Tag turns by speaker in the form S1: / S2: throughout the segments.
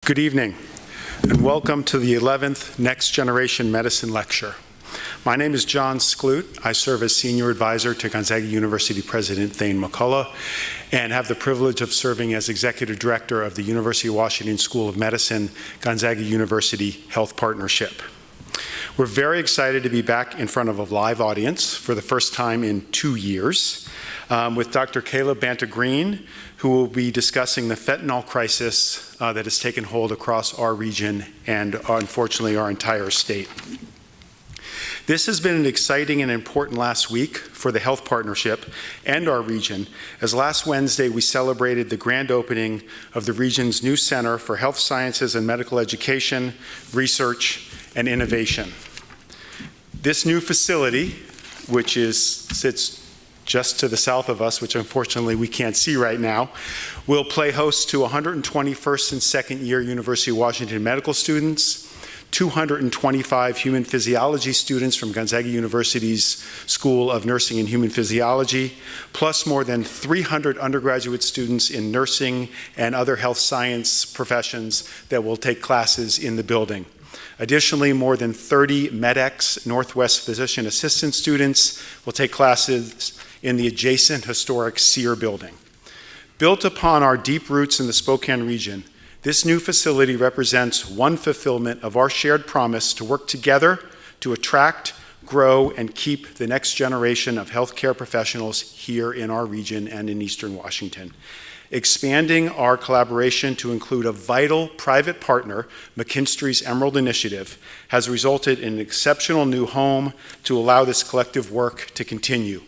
S1: Good evening, and welcome to the 11th Next Generation Medicine Lecture. My name is John Skloot. I serve as Senior Advisor to Gonzaga University President Thane McCullough, and have the privilege of serving as Executive Director of the University of Washington School of Medicine, Gonzaga University Health Partnership. We're very excited to be back in front of a live audience for the first time in 2 years with Dr. Caleb Banta-Green, who will be discussing the fentanyl crisis that has taken hold across our region and unfortunately our entire state. This has been an exciting and important last week for the Health Partnership and our region, as last Wednesday we celebrated the grand opening of the region's new Center for Health Sciences and Medical Education, Research, and Innovation. This new facility, which sits just to the south of us, which unfortunately we can't see right now, will play host to 120 first and second year University of Washington medical students, 225 human physiology students from Gonzaga University's School of Nursing and Human Physiology, plus more than 300 undergraduate students in nursing and other health science professions that will take classes in the building. Additionally, more than 30 MedX Northwest Physician Assistant students will take classes in the adjacent historic Sear building. Built upon our deep roots in the Spokane region, this new facility represents one fulfillment of our shared promise to work together to attract, grow, and keep the next generation of healthcare professionals here in our region and in Eastern Washington. Expanding our collaboration to include a vital private partner, McKinstry's Emerald Initiative, has resulted in an exceptional new home to allow this collective work to continue.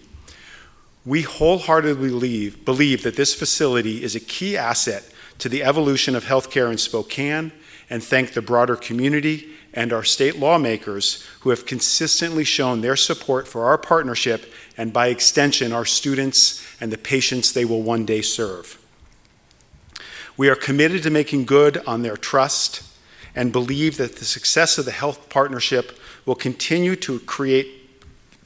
S1: We wholeheartedly believe that this facility is a key asset to the evolution of healthcare in Spokane, and thank the broader community and our state lawmakers who have consistently shown their support for our partnership and, by extension, our students and the patients they will one day serve. We are committed to making good on their trust and believe that the success of the health partnership will continue to create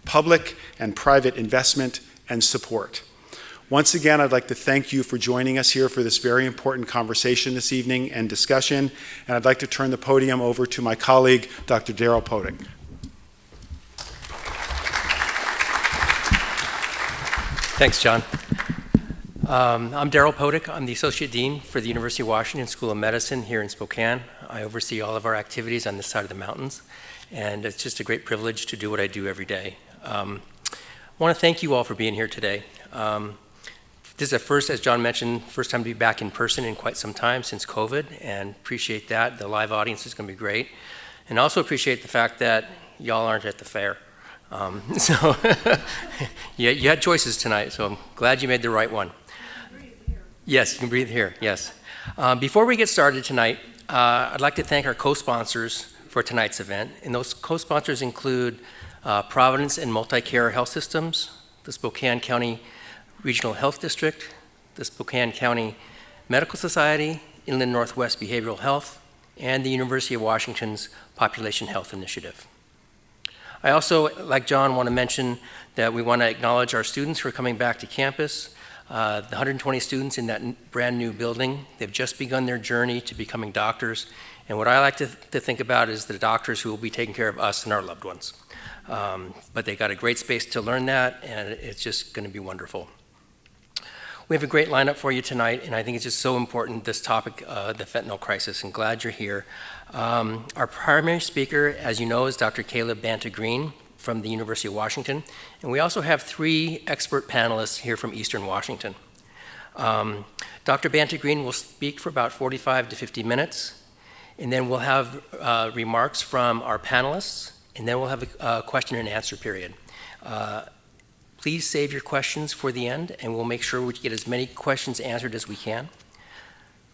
S1: public and private investment and support. Once again, I'd like to thank you for joining us here for this very important conversation this evening and discussion, and I'd like to turn the podium over to my colleague, Dr. Daryl Podick.
S2: Thanks, John. I'm Daryl Podick. I'm the Associate Dean for the University of Washington School of Medicine here in Spokane. I oversee all of our activities on this side of the mountains, and it's just a great privilege to do what I do every day. I want to thank you all for being here today. This is the first, as John mentioned, first time to be back in person in quite some time since COVID, and appreciate that. The live audience is going to be great. And also appreciate the fact that y'all aren't at the fair. So yeah, you had choices tonight, so I'm glad you made the right one. Yes, you can breathe here, yes. Before we get started tonight, I'd like to thank our co-sponsors for tonight's event. And those co-sponsors include Providence and MultiCare Health Systems, the Spokane County Regional Health District, the Spokane County Medical Society, Inland Northwest Behavioral Health, and the University of Washington's Population Health Initiative. I also, like John, want to mention that we want to acknowledge our students who are coming back to campus. The 120 students in that brand new building, they've just begun their journey to becoming doctors. And what I like to think about is the doctors who will be taking care of us and our loved ones. But they got a great space to learn that, and it's just going to be wonderful. We have a great lineup for you tonight, and I think it's just so important, this topic, the fentanyl crisis, and glad you're here. Our primary speaker, as you know, is Dr. Caleb Banta-Green from the University of Washington, and we also have 3 expert panelists here from Eastern Washington. Dr. Banta-Green will speak for about 45 to 50 minutes, and then we'll have remarks from our panelists, and then we'll have a question and answer period. Please save your questions for the end, and we'll make sure we get as many questions answered as we can.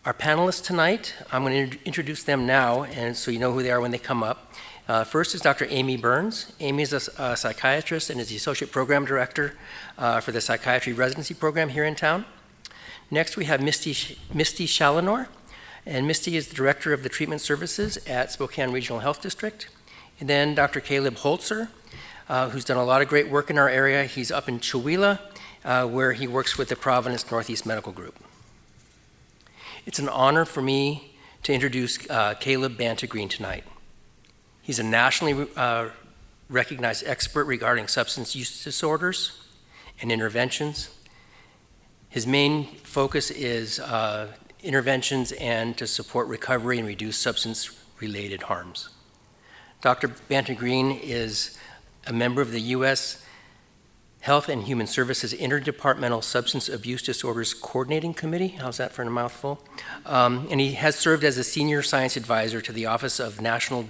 S2: Our panelists tonight, I'm going to introduce them now, and so you know who they are when they come up. First is Dr. Amy Burns. Amy is a psychiatrist and is the Associate Program Director for the Psychiatry Residency Program here in town. Next, we have Misty Shalinor, and Misty is the Director of the Treatment Services at Spokane Regional Health District. And then Dr. Caleb Holzer, who's done a lot of great work in our area. He's up in Chewelah, where he works with the Providence Northeast Medical Group. It's an honor for me to introduce Caleb Banta-Green tonight. He's a nationally recognized expert regarding substance use disorders and interventions. His main focus is interventions and to support recovery and reduce substance-related harms. Dr. Banta-Green is a member of the U.S. Health and Human Services Interdepartmental Substance Abuse Disorders Coordinating Committee. How's that for a mouthful? And he has served as a senior science advisor to the Office of National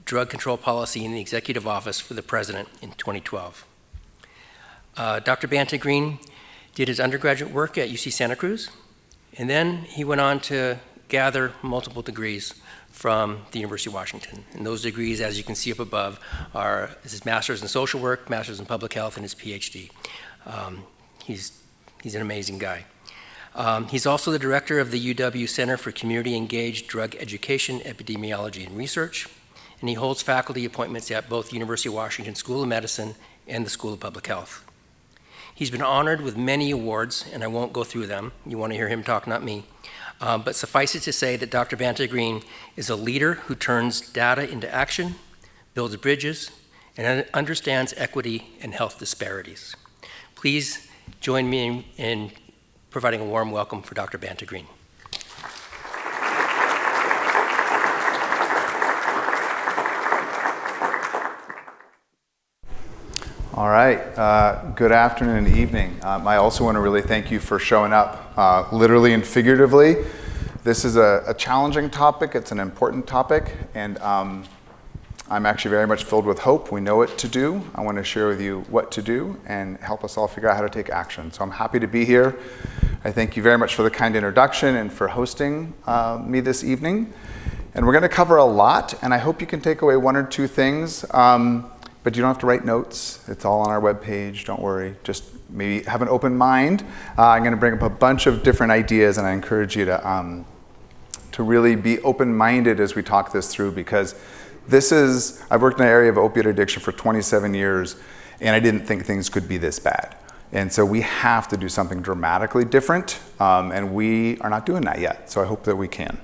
S2: Drug Control Policy in the Executive Office for the President in 2012. Dr. Banta-Green did his undergraduate work at UC Santa Cruz, and then he went on to gather multiple degrees from the University of Washington. And those degrees, as you can see up above, are his master's in social work, master's in public health, and his PhD. He's an amazing guy. He's also the director of the UW Center for Community Engaged Drug Education, Epidemiology, and Research, and he holds faculty appointments at both University of Washington School of Medicine and the School of Public Health. He's been honored with many awards, and I won't go through them. You want to hear him talk, not me. But suffice it to say that Dr. Banta-Green is a leader who turns data into action, builds bridges, and understands equity and health disparities. Please join me in providing a warm welcome for Dr. Banta-Green.
S3: All right, good afternoon and evening. I also want to really thank you for showing up, literally and figuratively. This is a challenging topic, it's an important topic, and I'm actually very much filled with hope. We know what to do. I want to share with you what to do and help us all figure out how to take action. So I'm happy to be here. I thank you very much for the kind introduction and for hosting me this evening. And we're going to cover a lot, and I hope you can take away one or two things. But you don't have to write notes. It's all on our webpage, don't worry. Just maybe have an open mind. I'm gonna bring up a bunch of different ideas, and I encourage you to really be open-minded as we talk this through, because I've worked in the area of opiate addiction for 27 years, and I didn't think things could be this bad. And so we have to do something dramatically different, and we are not doing that yet, so I hope that we can.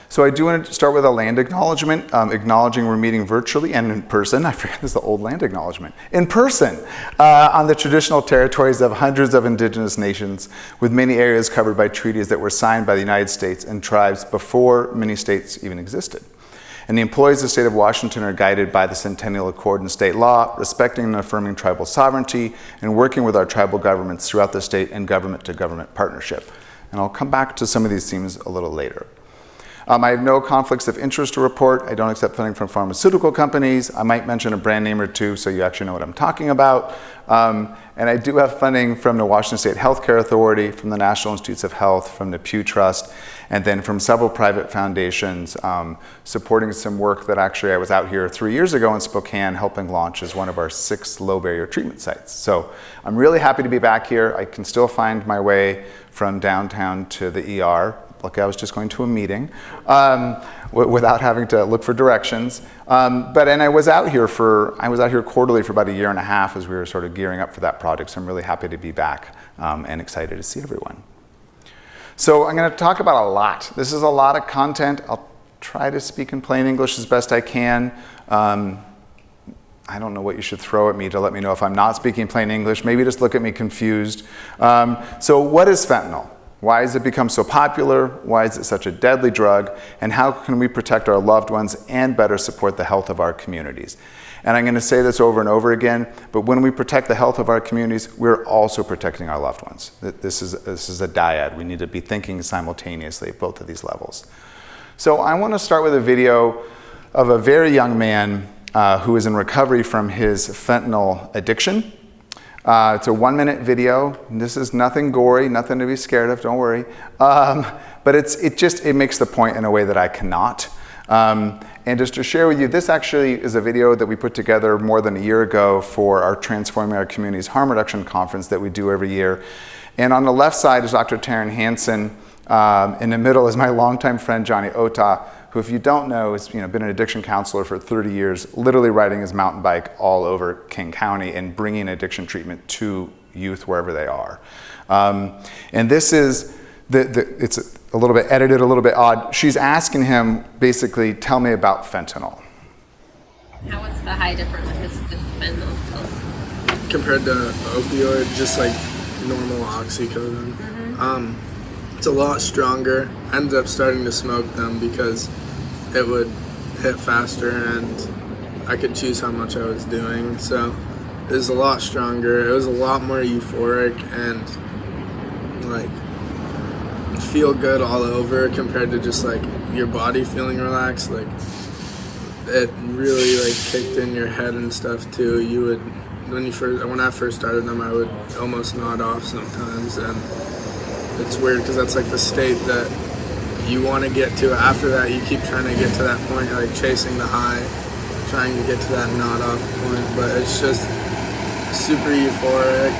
S3: So I do want to start with a land acknowledgement, acknowledging we're meeting virtually and in person. I forget, this is the old land acknowledgement. In person, on the traditional territories of hundreds of indigenous nations, with many areas covered by treaties that were signed by the United States and tribes before many states even existed. And the employees of the state of Washington are guided by the Centennial Accord and state law, respecting and affirming tribal sovereignty, and working with our tribal governments throughout the state and government-to-government partnership. And I'll come back to some of these themes a little later. I have no conflicts of interest to report. I don't accept funding from pharmaceutical companies. I might mention a brand name or two so you actually know what I'm talking about. And I do have funding from the Washington State Healthcare Authority, from the National Institutes of Health, from the Pew Trust, and then from several private foundations supporting some work that actually I was out here 3 years ago in Spokane helping launch as one of our 6 low barrier treatment sites. So I'm really happy to be back here. I can still find my way from downtown to the ER. Like I was just going to a meeting without having to look for directions. And I was out here quarterly for about 1.5 years as we were sort of gearing up for that project. So I'm really happy to be back and excited to see everyone. So I'm going to talk about a lot. This is a lot of content. I'll try to speak in plain English as best I can. I don't know what you should throw at me to let me know if I'm not speaking plain English. Maybe just look at me confused. So what is fentanyl? Why has it become so popular? Why is it such a deadly drug? And how can we protect our loved ones and better support the health of our communities? And I'm going to say this over and over again, but when we protect the health of our communities, we're also protecting our loved ones. This is a dyad. We need to be thinking simultaneously at both of these levels. So I want to start with a video of a very young man who is in recovery from his fentanyl addiction. It's a 1-minute video. This is nothing gory, nothing to be scared of, don't worry. But it makes the point in a way that I cannot. And just to share with you, this actually is a video that we put together more than 1 year ago for our Transforming Our Communities Harm Reduction Conference that we do every year. And on the left side is Dr. Taryn Hansen. In the middle is my longtime friend, Johnny Ota, who, if you don't know, has been an addiction counselor for 30 years, literally riding his mountain bike all over King County and bringing addiction treatment to youth wherever they are. And this is, it's a little bit edited, a little bit odd. She's asking him, basically, tell me about fentanyl.
S4: How is the high different with fentanyl pills?
S5: Compared to opioid, just like normal oxycodone. It's a lot stronger. I ended up starting to smoke them because it would hit faster and I could choose how much I was doing. So it was a lot stronger. It was a lot more euphoric and like feel good all over compared to just like your body feeling relaxed. Like it really like kicked in your head and stuff too. You would when I first started them, I would almost nod off sometimes, and it's weird because that's like the state that you want to get to. After that, you keep trying to get to that point. You're like chasing the high, trying to get to that nod off point, but it's just super euphoric.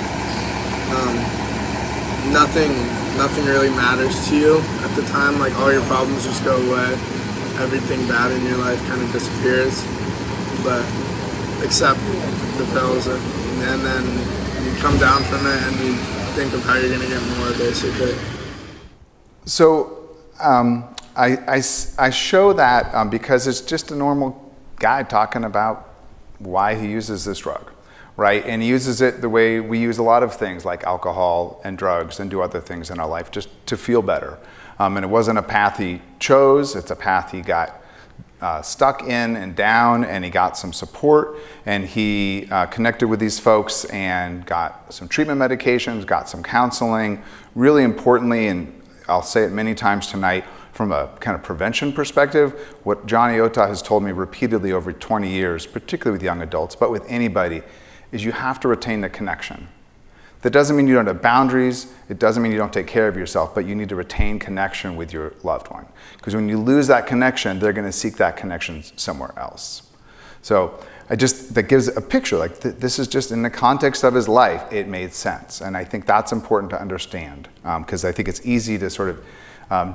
S5: Nothing really matters to you at the time. Like all your problems just go away. Everything bad in your life kind of disappears, but except the pills, and then you come down from it and you think of how you're going to get more, basically.
S3: So I show that because it's just a normal guy talking about why he uses this drug, right? And he uses it the way we use a lot of things like alcohol and drugs and do other things in our life just to feel better. And it wasn't a path he chose, it's a path he got stuck in and down, and he got some support, and he connected with these folks and got some treatment medications, got some counseling. Really importantly, and I'll say it many times tonight, from a kind of prevention perspective, what Johnny Ota has told me repeatedly over 20 years, particularly with young adults, but with anybody, is you have to retain the connection. That doesn't mean you don't have boundaries, it doesn't mean you don't take care of yourself, but you need to retain connection with your loved one. Because when you lose that connection, they're going to seek that connection somewhere else. So that gives a picture, like this is just in the context of his life, it made sense. And I think that's important to understand, because I think it's easy to sort of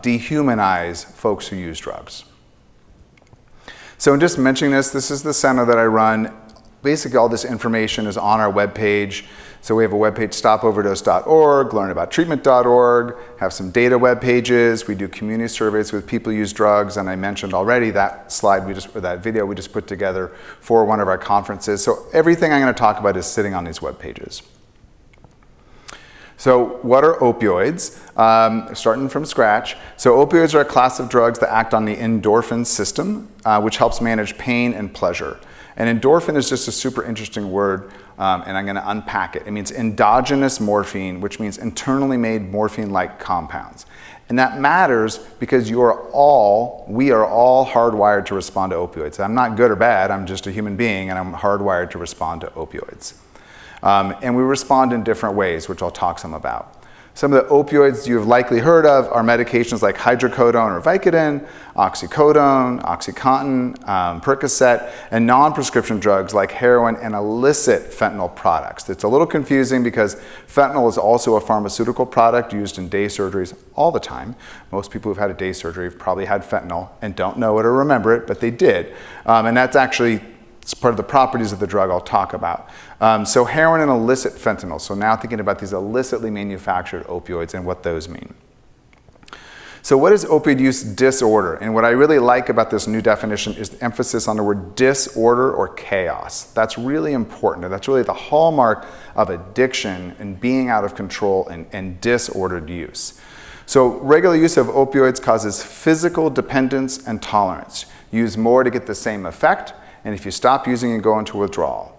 S3: dehumanize folks who use drugs. So in just mentioning this is the center that I run. Basically all this information is on our webpage. So we have a webpage, stopoverdose.org, learnaboutTreatment.org, have some data web pages. We do community surveys with people who use drugs, and I mentioned already that that video we just put together for one of our conferences. So everything I'm going to talk about is sitting on these web pages. So what are opioids? Starting from scratch. So opioids are a class of drugs that act on the endorphin system, which helps manage pain and pleasure. And endorphin is just a super interesting word, and I'm going to unpack it. It means endogenous morphine, which means internally made morphine-like compounds. And that matters because we are all hardwired to respond to opioids. I'm not good or bad, I'm just a human being, and I'm hardwired to respond to opioids. And we respond in different ways, which I'll talk some about. Some of the opioids you've likely heard of are medications like hydrocodone or Vicodin, oxycodone, OxyContin, Percocet, and non-prescription drugs like heroin and illicit fentanyl products. It's a little confusing because fentanyl is also a pharmaceutical product used in day surgeries all the time. Most people who've had a day surgery have probably had fentanyl and don't know it or remember it, but they did. And that's actually it's part of the properties of the drug I'll talk about. So heroin and illicit fentanyl. So now thinking about these illicitly manufactured opioids and what those mean. So what is opioid use disorder? And what I really like about this new definition is the emphasis on the word disorder or chaos. That's really important. That's really the hallmark of addiction and being out of control and disordered use. So regular use of opioids causes physical dependence and tolerance. Use more to get the same effect. And if you stop using and go into withdrawal.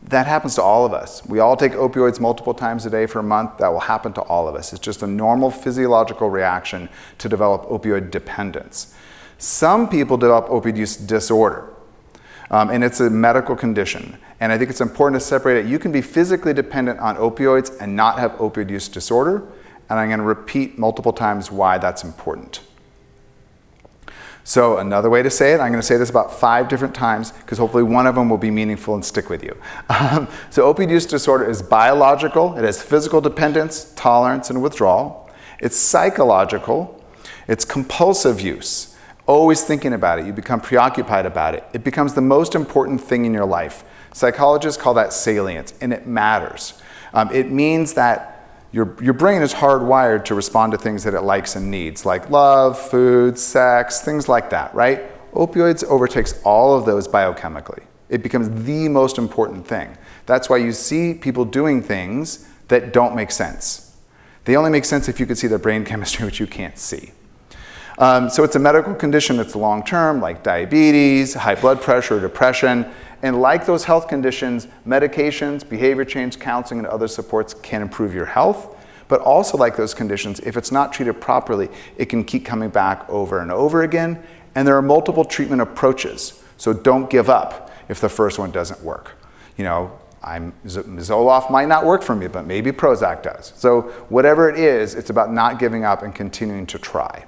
S3: That happens to all of us. We all take opioids multiple times a day for a month. That will happen to all of us. It's just a normal physiological reaction to develop opioid dependence. Some people develop opioid use disorder, and it's a medical condition. And I think it's important to separate it. You can be physically dependent on opioids and not have opioid use disorder, and I'm going to repeat multiple times why that's important. So another way to say it, I'm going to say this about 5 different times because hopefully one of them will be meaningful and stick with you. So opioid use disorder is biological. It has physical dependence, tolerance, and withdrawal. It's psychological. It's compulsive use. Always thinking about it. You become preoccupied about it. It becomes the most important thing in your life. Psychologists call that salience, and it matters. It means that your brain is hardwired to respond to things that it likes and needs, like love, food, sex, things like that, right? Opioids overtakes all of those biochemically. It becomes the most important thing. That's why you see people doing things that don't make sense. They only make sense if you could see their brain chemistry, which you can't see. So it's a medical condition that's long-term, like diabetes, high blood pressure, depression, and like those health conditions, medications, behavior change, counseling, and other supports can improve your health. But also like those conditions, if it's not treated properly, it can keep coming back over and over again. And there are multiple treatment approaches. So don't give up if the first one doesn't work. You know, Zoloft might not work for me, but maybe Prozac does. So whatever it is, it's about not giving up and continuing to try.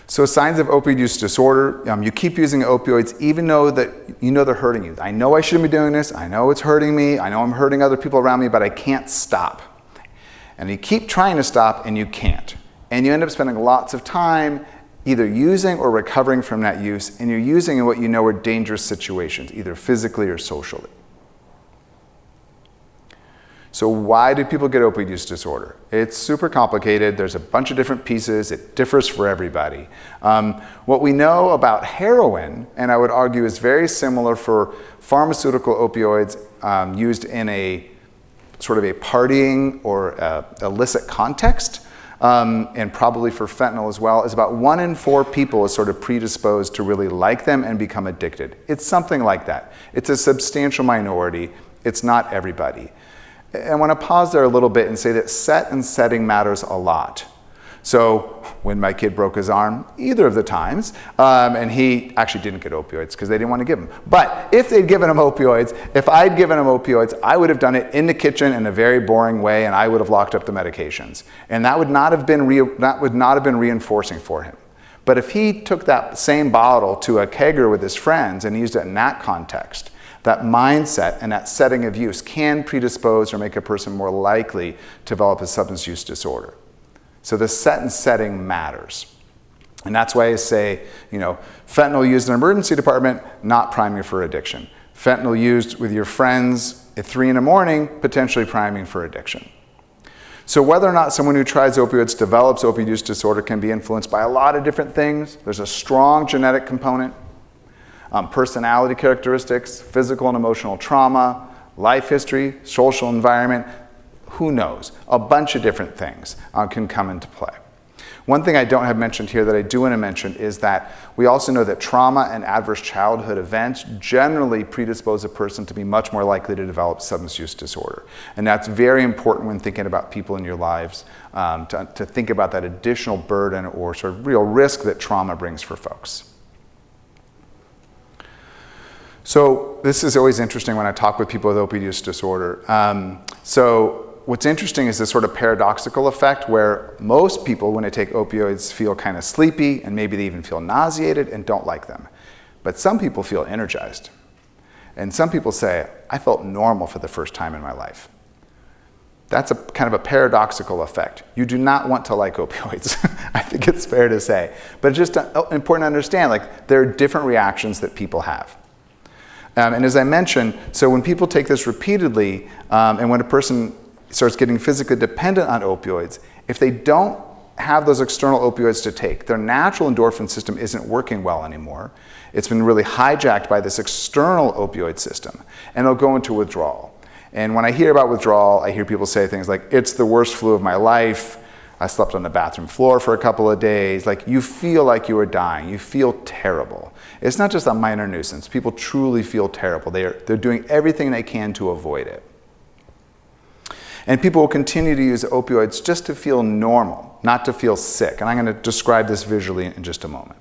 S3: So signs of opioid use disorder, you keep using opioids even though that you know they're hurting you. I know I shouldn't be doing this, I know it's hurting me, I know I'm hurting other people around me, but I can't stop. And you keep trying to stop and you can't. And you end up spending lots of time either using or recovering from that use, and you're using in what you know are dangerous situations, either physically or socially. So why do people get opioid use disorder? It's super complicated. There's a bunch of different pieces. It differs for everybody. What we know about heroin, and I would argue is very similar for pharmaceutical opioids used in a sort of a partying or illicit context, and probably for fentanyl as well, is about 1 in 4 people is sort of predisposed to really like them and become addicted. It's something like that. It's a substantial minority. It's not everybody. I want to pause there a little bit and say that set and setting matters a lot. So when my kid broke his arm, either of the times, and he actually didn't get opioids because they didn't want to give him. But if they'd given him opioids, if I'd given him opioids, I would have done it in the kitchen in a very boring way, and I would have locked up the medications. And that would not have been reinforcing for him. But if he took that same bottle to a kegger with his friends and used it in that context, that mindset and that setting of use can predispose or make a person more likely to develop a substance use disorder. So the set and setting matters. And that's why I say, you know, fentanyl used in an emergency department, not priming for addiction. Fentanyl used with your friends at 3 in the morning, potentially priming for addiction. So whether or not someone who tries opioids develops opioid use disorder can be influenced by a lot of different things. There's a strong genetic component. Personality characteristics, physical and emotional trauma, life history, social environment, who knows? A bunch of different things can come into play. One thing I don't have mentioned here that I do want to mention is that we also know that trauma and adverse childhood events generally predispose a person to be much more likely to develop substance use disorder. And that's very important when thinking about people in your lives, to think about that additional burden or sort of real risk that trauma brings for folks. So this is always interesting when I talk with people with opioid use disorder. So what's interesting is this sort of paradoxical effect where most people, when they take opioids, feel kind of sleepy and maybe they even feel nauseated and don't like them. But some people feel energized. And some people say, I felt normal for the first time in my life. That's a kind of a paradoxical effect. You do not want to like opioids. I think it's fair to say. But it's just important to understand, like, there are different reactions that people have. And as I mentioned, so when people take this repeatedly, and when a person starts getting physically dependent on opioids, if they don't have those external opioids to take, their natural endorphin system isn't working well anymore. It's been really hijacked by this external opioid system, and they'll go into withdrawal. And when I hear about withdrawal, I hear people say things like, it's the worst flu of my life. I slept on the bathroom floor for a couple of days. Like, you feel like you are dying. You feel terrible. It's not just a minor nuisance. People truly feel terrible. They're doing everything they can to avoid it. And people will continue to use opioids just to feel normal, not to feel sick. And I'm going to describe this visually in just a moment.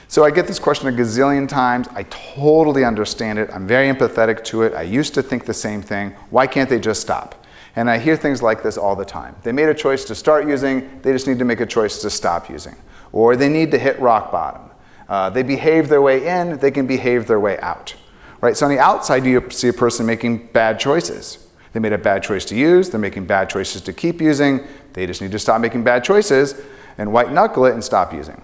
S3: So I get this question a gazillion times. I totally understand it. I'm very empathetic to it. I used to think the same thing. Why can't they just stop? And I hear things like this all the time. They made a choice to start using, they just need to make a choice to stop using. Or they need to hit rock bottom. They behave their way in, they can behave their way out. Right? So on the outside, you see a person making bad choices. They made a bad choice to use, they're making bad choices to keep using, they just need to stop making bad choices and white knuckle it and stop using.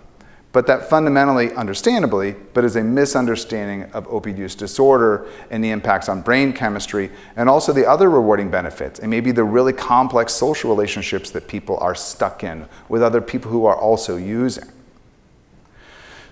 S3: but that fundamentally, understandably, but is a misunderstanding of opioid use disorder and the impacts on brain chemistry and also the other rewarding benefits and maybe the really complex social relationships that people are stuck in with other people who are also using.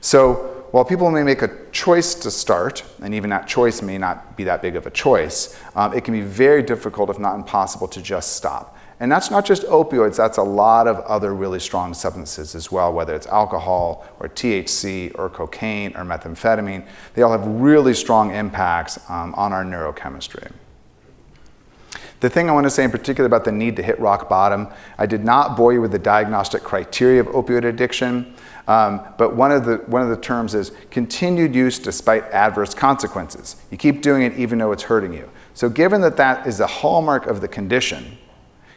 S3: So while people may make a choice to start, and even that choice may not be that big of a choice, it can be very difficult, if not impossible, to just stop. And that's not just opioids, that's a lot of other really strong substances as well, whether it's alcohol or THC or cocaine or methamphetamine. They all have really strong impacts on our neurochemistry. The thing I want to say in particular about the need to hit rock bottom, I did not bore you with the diagnostic criteria of opioid addiction, but one of the terms is continued use despite adverse consequences. You keep doing it even though it's hurting you. So given that that is the hallmark of the condition,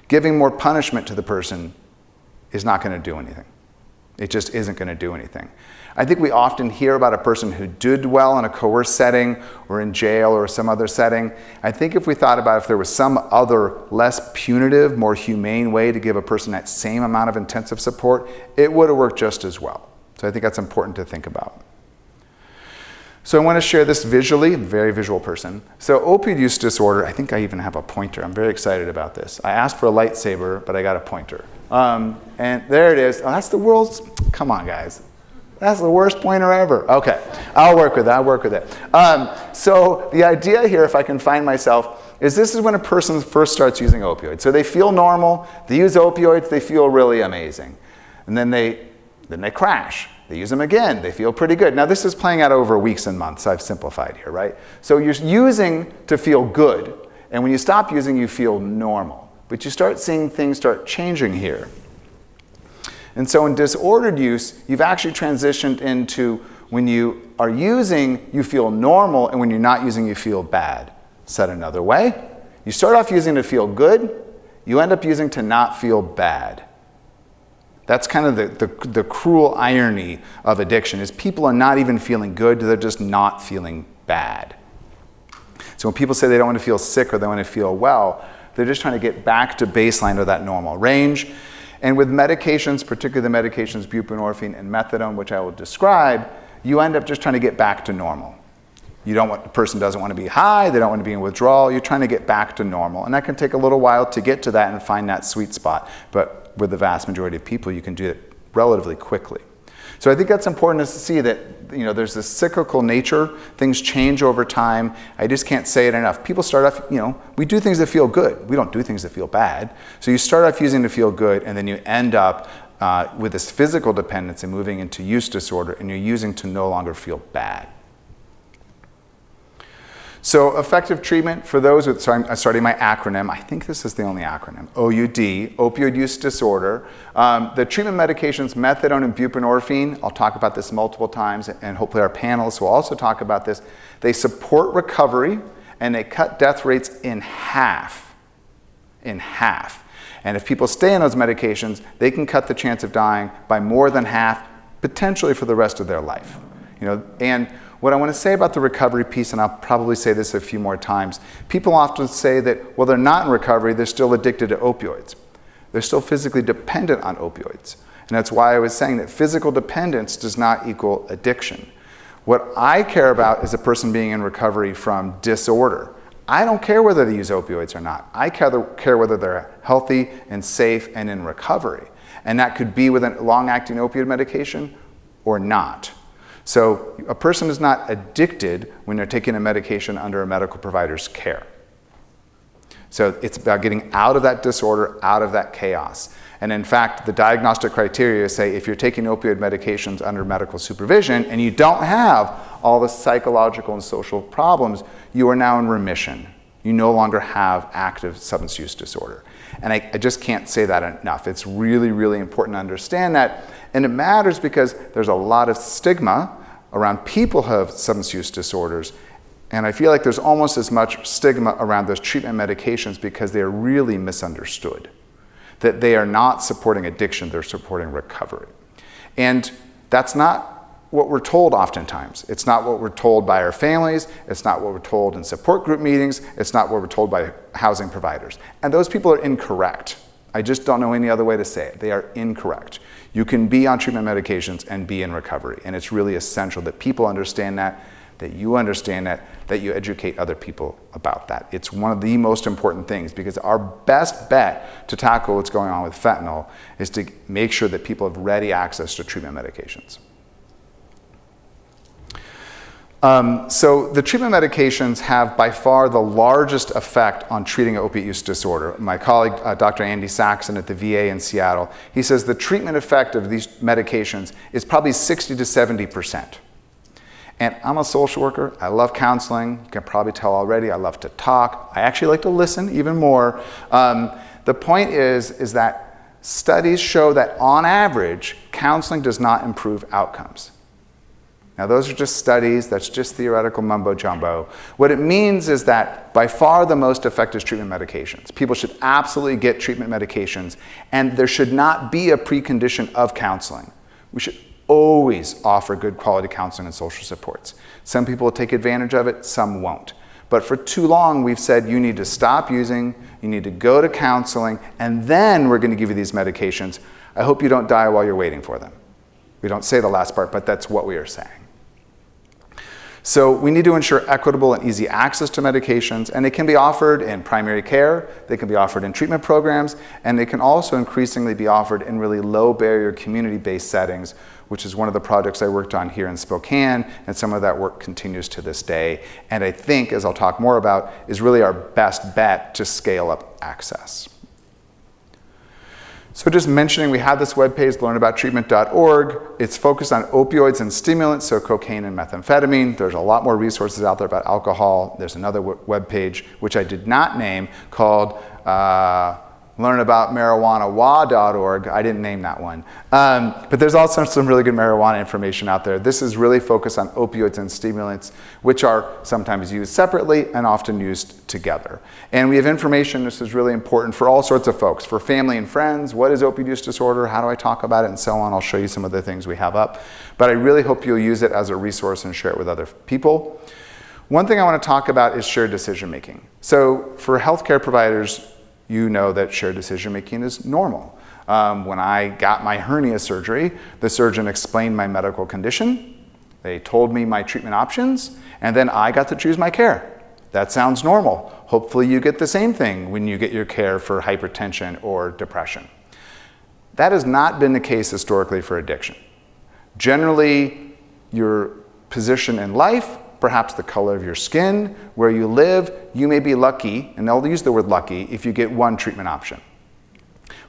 S3: giving more punishment to the person is not going to do anything. It just isn't going to do anything. I think we often hear about a person who did well in a coerced setting or in jail or some other setting. I think if we thought about if there was some other less punitive, more humane way to give a person that same amount of intensive support, it would have worked just as well. So I think that's important to think about. So I want to share this visually, very visual person. So opioid use disorder, I think I even have a pointer. I'm very excited about this. I asked for a lightsaber, but I got a pointer. And there it is. Oh, that's the world's, come on guys. That's the worst pointer ever. Okay, I'll work with it, so the idea here, if I can find myself, is this is when a person first starts using opioids. So they feel normal, they use opioids, they feel really amazing. And then they crash. They use them again, they feel pretty good. Now this is playing out over weeks and months, I've simplified here, right? So you're using to feel good, and when you stop using, you feel normal. But you start seeing things start changing here. And so in disordered use, you've actually transitioned into when you are using, you feel normal, and when you're not using, you feel bad. Said another way, you start off using to feel good, you end up using to not feel bad. That's kind of the cruel irony of addiction, is people are not even feeling good, they're just not feeling bad. So when people say they don't want to feel sick or they want to feel well, they're just trying to get back to baseline or that normal range. And with medications, particularly the medications buprenorphine and methadone, which I will describe, you end up just trying to get back to normal. The person doesn't want to be high, they don't want to be in withdrawal, you're trying to get back to normal. And that can take a little while to get to that and find that sweet spot. But with the vast majority of people, you can do it relatively quickly. So I think that's important to see that there's this cyclical nature, things change over time. I just can't say it enough. People start off, we do things that feel good. We don't do things that feel bad. So you start off using to feel good, and then you end up with this physical dependence and moving into use disorder, and you're using to no longer feel bad. So effective treatment for those with, so I'm starting my acronym, I think this is the only acronym, OUD, opioid use disorder. The treatment medications, methadone and buprenorphine, I'll talk about this multiple times, and hopefully our panelists will also talk about this. They support recovery, and they cut death rates in half. In half. And if people stay on those medications, they can cut the chance of dying by more than half, potentially for the rest of their life. And what I want to say about the recovery piece, and I'll probably say this a few more times, people often say that, well, they're not in recovery, they're still addicted to opioids. They're still physically dependent on opioids. And that's why I was saying that physical dependence does not equal addiction. What I care about is a person being in recovery from disorder. I don't care whether they use opioids or not. I care whether they're healthy and safe and in recovery. And that could be with a long-acting opioid medication or not. So a person is not addicted when they're taking a medication under a medical provider's care. So it's about getting out of that disorder, out of that chaos. And in fact, the diagnostic criteria say if you're taking opioid medications under medical supervision and you don't have all the psychological and social problems, you are now in remission. You no longer have active substance use disorder. And I just can't say that enough. It's really, really important to understand that. And it matters because there's a lot of stigma around people who have substance use disorders. And I feel like there's almost as much stigma around those treatment medications because they're really misunderstood. That they are not supporting addiction, they're supporting recovery. And that's not what we're told oftentimes. It's not what we're told by our families, it's not what we're told in support group meetings, it's not what we're told by housing providers. And those people are incorrect. I just don't know any other way to say it. They are incorrect. You can be on treatment medications and be in recovery, and it's really essential that people understand that you understand that you educate other people about that. It's one of the most important things, because our best bet to tackle what's going on with fentanyl is to make sure that people have ready access to treatment medications. So the treatment medications have by far the largest effect on treating opiate use disorder. My colleague, Dr. Andy Saxon at the VA in Seattle, he says the treatment effect of these medications is probably 60 to 70%. And I'm a social worker. I love counseling. You can probably tell already. I love to talk. I actually like to listen even more. The point is that studies show that on average, counseling does not improve outcomes. Now, those are just studies. That's just theoretical mumbo jumbo. What it means is that by far the most effective is treatment medications. People should absolutely get treatment medications, and there should not be a precondition of counseling. We should always offer good quality counseling and social supports. Some people will take advantage of it, some won't. But for too long, we've said you need to stop using, you need to go to counseling, and then we're going to give you these medications. I hope you don't die while you're waiting for them. We don't say the last part, but that's what we are saying. So we need to ensure equitable and easy access to medications, and they can be offered in primary care, they can be offered in treatment programs, and they can also increasingly be offered in really low barrier community-based settings, which is one of the projects I worked on here in Spokane, and some of that work continues to this day. And I think, as I'll talk more about, is really our best bet to scale up access. So just mentioning, we have this webpage, learnabouttreatment.org. It's focused on opioids and stimulants, so cocaine and methamphetamine. There's a lot more resources out there about alcohol. There's another webpage, which I did not name, called learnaboutmarijuanawa.org. I didn't name that one. But there's also some really good marijuana information out there. This is really focused on opioids and stimulants, which are sometimes used separately and often used together. And we have information, this is really important for all sorts of folks, for family and friends. What is opioid use disorder? How do I talk about it? And so on. I'll show you some of the things we have up. But I really hope you'll use it as a resource and share it with other people. One thing I want to talk about is shared decision making. So for healthcare providers, you know that shared decision making is normal. When I got my hernia surgery, the surgeon explained my medical condition, they told me my treatment options, and then I got to choose my care. That sounds normal. Hopefully you get the same thing when you get your care for hypertension or depression. That has not been the case historically for addiction. Generally, your position in life, perhaps the color of your skin, where you live, you may be lucky, and I'll use the word lucky, if you get one treatment option.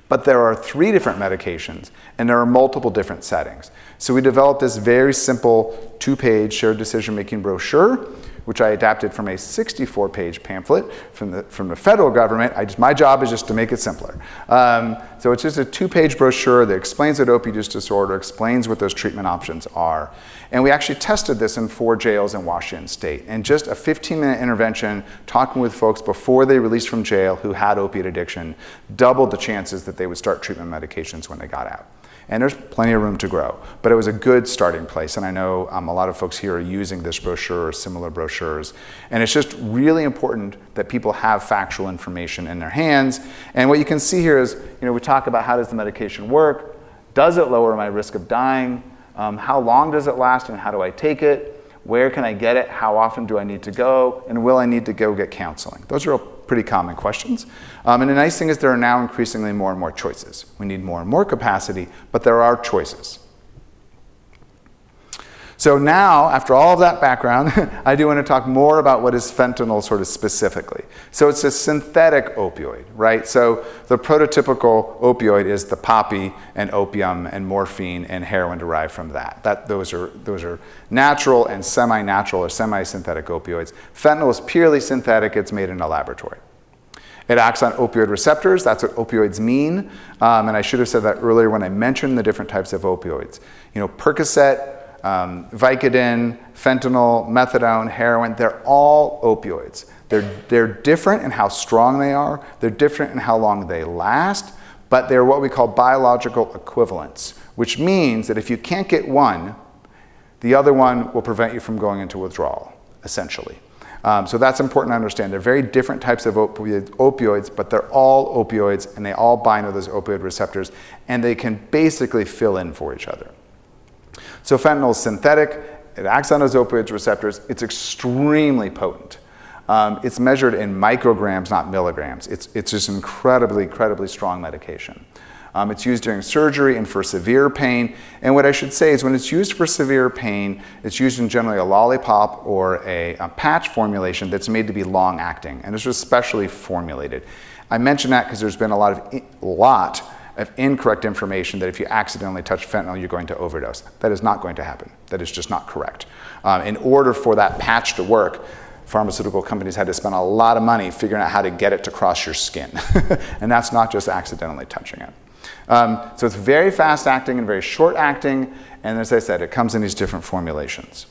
S3: But there are 3 different medications, and there are multiple different settings. So we developed this very simple 2-page shared decision-making brochure, which I adapted from a 64-page pamphlet from the federal government. My job is just to make it simpler. So it's just a 2-page brochure that explains what opioid use disorder, explains what those treatment options are. And we actually tested this in 4 jails in Washington State. And just a 15-minute intervention, talking with folks before they released from jail who had opiate addiction, doubled the chances that they would start treatment medications when they got out. And there's plenty of room to grow, but it was a good starting place. And I know a lot of folks here are using this brochure or similar brochures. And it's just really important that people have factual information in their hands. And what you can see here is, we talk about how does the medication work? Does it lower my risk of dying? How long does it last and how do I take it? Where can I get it? How often do I need to go? And will I need to go get counseling? Those are all pretty common questions. And the nice thing is there are now increasingly more and more choices. We need more and more capacity, but there are choices. So now, after all of that background, I do want to talk more about what is fentanyl sort of specifically. So it's a synthetic opioid, right? So the prototypical opioid is the poppy and opium and morphine and heroin derived from that. Those are natural and semi-natural or semi-synthetic opioids. Fentanyl is purely synthetic. It's made in a laboratory. It acts on opioid receptors. That's what opioids mean. And I should have said that earlier when I mentioned the different types of opioids. Percocet, Vicodin, fentanyl, methadone, heroin, they're all opioids. They're different in how strong they are, they're different in how long they last, but they're what we call biological equivalents, which means that if you can't get one, the other one will prevent you from going into withdrawal, essentially. So that's important to understand. They're very different types of opioids, but they're all opioids, and they all bind to those opioid receptors, and they can basically fill in for each other. So fentanyl is synthetic. It acts on those opioid receptors. It's extremely potent. It's measured in micrograms, not milligrams. It's just incredibly, incredibly strong medication. It's used during surgery and for severe pain. And what I should say is when it's used for severe pain, it's used in generally a lollipop or a patch formulation that's made to be long-acting, and it's specially formulated. I mention that because there's been a lot of incorrect information that if you accidentally touch fentanyl, you're going to overdose. That is not going to happen. That is just not correct. In order for that patch to work, pharmaceutical companies had to spend a lot of money figuring out how to get it to cross your skin. And that's not just accidentally touching it. So it's very fast acting and very short acting, and as I said, it comes in these different formulations.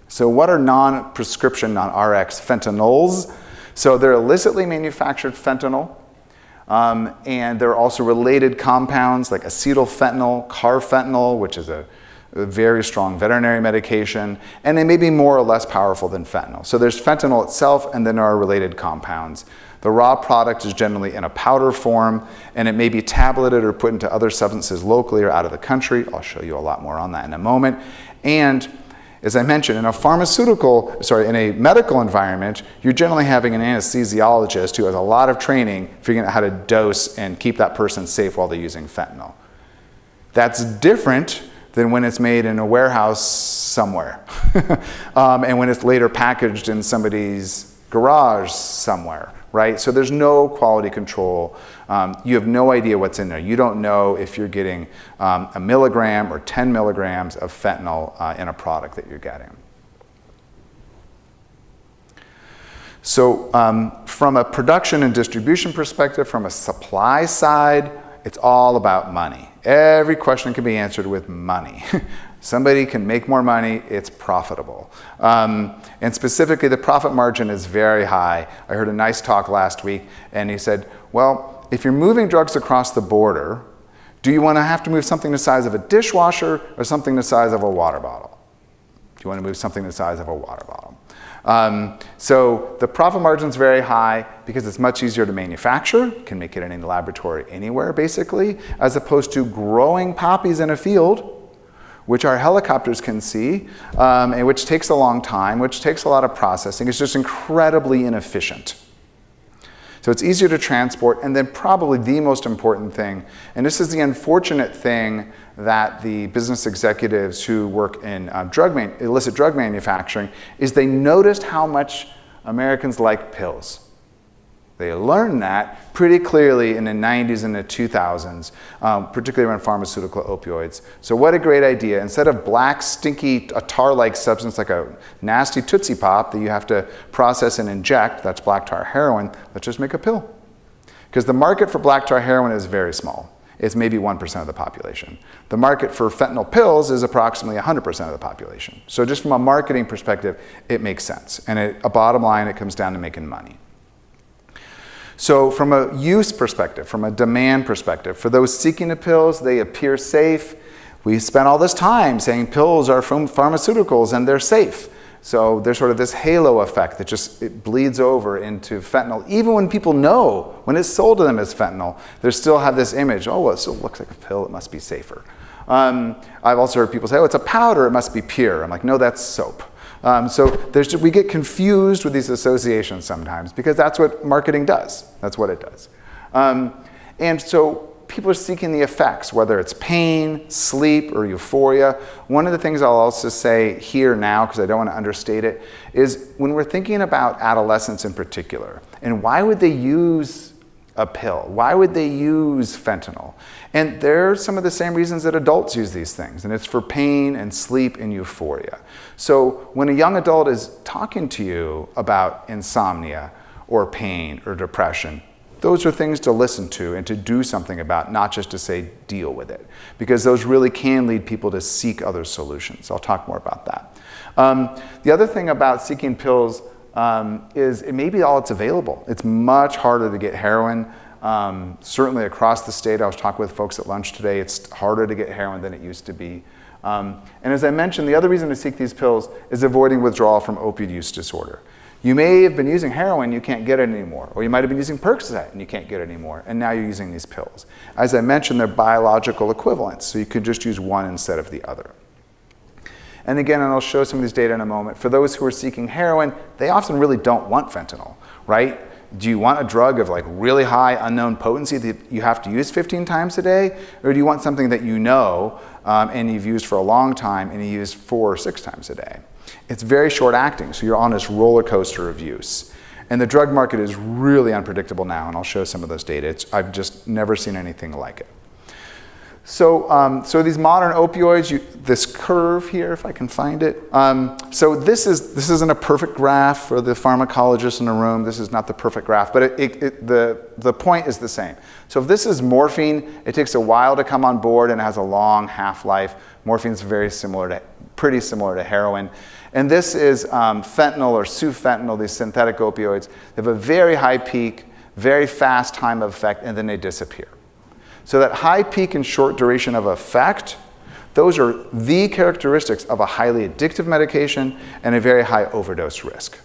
S3: So what are non-prescription, non-RX fentanyls? So they're illicitly manufactured fentanyl, and there are also related compounds like acetylfentanyl, carfentanil, which is a very strong veterinary medication, and they may be more or less powerful than fentanyl. So there's fentanyl itself, and then there are related compounds. The raw product is generally in a powder form, and it may be tableted or put into other substances locally or out of the country. I'll show you a lot more on that in a moment. And as I mentioned, in a medical environment, you're generally having an anesthesiologist who has a lot of training figuring out how to dose and keep that person safe while they're using fentanyl. That's different than when it's made in a warehouse somewhere, and when it's later packaged in somebody's garage somewhere. Right? So there's no quality control. You have no idea what's in there. You don't know if you're getting a milligram or 10 milligrams of fentanyl in a product that you're getting. So from a production and distribution perspective, from a supply side, it's all about money. Every question can be answered with money. Somebody can make more money, it's profitable. And specifically, the profit margin is very high. I heard a nice talk last week, and he said, well, if you're moving drugs across the border, do you want to have to move something the size of a dishwasher or something the size of a water bottle? Do you want to move something the size of a water bottle? So the profit margin is very high because it's much easier to manufacture, can make it in any laboratory anywhere basically, as opposed to growing poppies in a field, which our helicopters can see, and which takes a long time, which takes a lot of processing. It's just incredibly inefficient. So it's easier to transport, and then probably the most important thing, and this is the unfortunate thing that the business executives who work in illicit drug manufacturing, is they noticed how much Americans like pills. They learned that pretty clearly in the 90s and the 2000s, particularly around pharmaceutical opioids. So what a great idea. Instead of black, stinky, a tar-like substance like a nasty Tootsie Pop that you have to process and inject, that's black tar heroin, let's just make a pill. Because the market for black tar heroin is very small. It's maybe 1% of the population. The market for fentanyl pills is approximately 100% of the population. So just from a marketing perspective, it makes sense. And a bottom line, it comes down to making money. So from a use perspective, from a demand perspective, for those seeking the pills, they appear safe. We spent all this time saying pills are from pharmaceuticals and they're safe. So there's sort of this halo effect that it bleeds over into fentanyl. Even when people know, when it's sold to them as fentanyl, they still have this image, oh, well, it still looks like a pill, it must be safer. I've also heard people say, oh, it's a powder, it must be pure. I'm like, no, that's soap. So we get confused with these associations sometimes because that's what marketing does. That's what it does. And so people are seeking the effects, whether it's pain, sleep, or euphoria. One of the things I'll also say here now, because I don't want to understate it, is when we're thinking about adolescents in particular, and why would they use a pill? Why would they use fentanyl? And there are some of the same reasons that adults use these things, and it's for pain and sleep and euphoria. So when a young adult is talking to you about insomnia or pain or depression, those are things to listen to and to do something about, not just to say deal with it, because those really can lead people to seek other solutions. I'll talk more about that. The other thing about seeking pills is it may be all that's available. It's much harder to get heroin. Certainly across the state, I was talking with folks at lunch today, it's harder to get heroin than it used to be. And as I mentioned, the other reason to seek these pills is avoiding withdrawal from opioid use disorder. You may have been using heroin, you can't get it anymore. Or you might have been using Percocet and you can't get it anymore. And now you're using these pills. As I mentioned, they're biological equivalents, so you could just use one instead of the other. And again, and I'll show some of these data in a moment, for those who are seeking heroin, they often really don't want fentanyl, right? Do you want a drug of like really high unknown potency that you have to use 15 times a day? Or do you want something that you know and you've used for a long time and you use 4 or 6 times a day? It's very short acting, so you're on this roller coaster of use. And the drug market is really unpredictable now, and I'll show some of those data. I've just never seen anything like it. So, so these modern opioids, this curve here, if I can find it. So this isn't a perfect graph for the pharmacologist in the room. This is not the perfect graph, but the point is the same. So if this is morphine, it takes a while to come on board and has a long half-life. Morphine is pretty similar to heroin. And this is fentanyl or sufentanil, these synthetic opioids. They have a very high peak, very fast time of effect, and then they disappear. So that high peak and short duration of effect, those are the characteristics of a highly addictive medication and a very high overdose risk.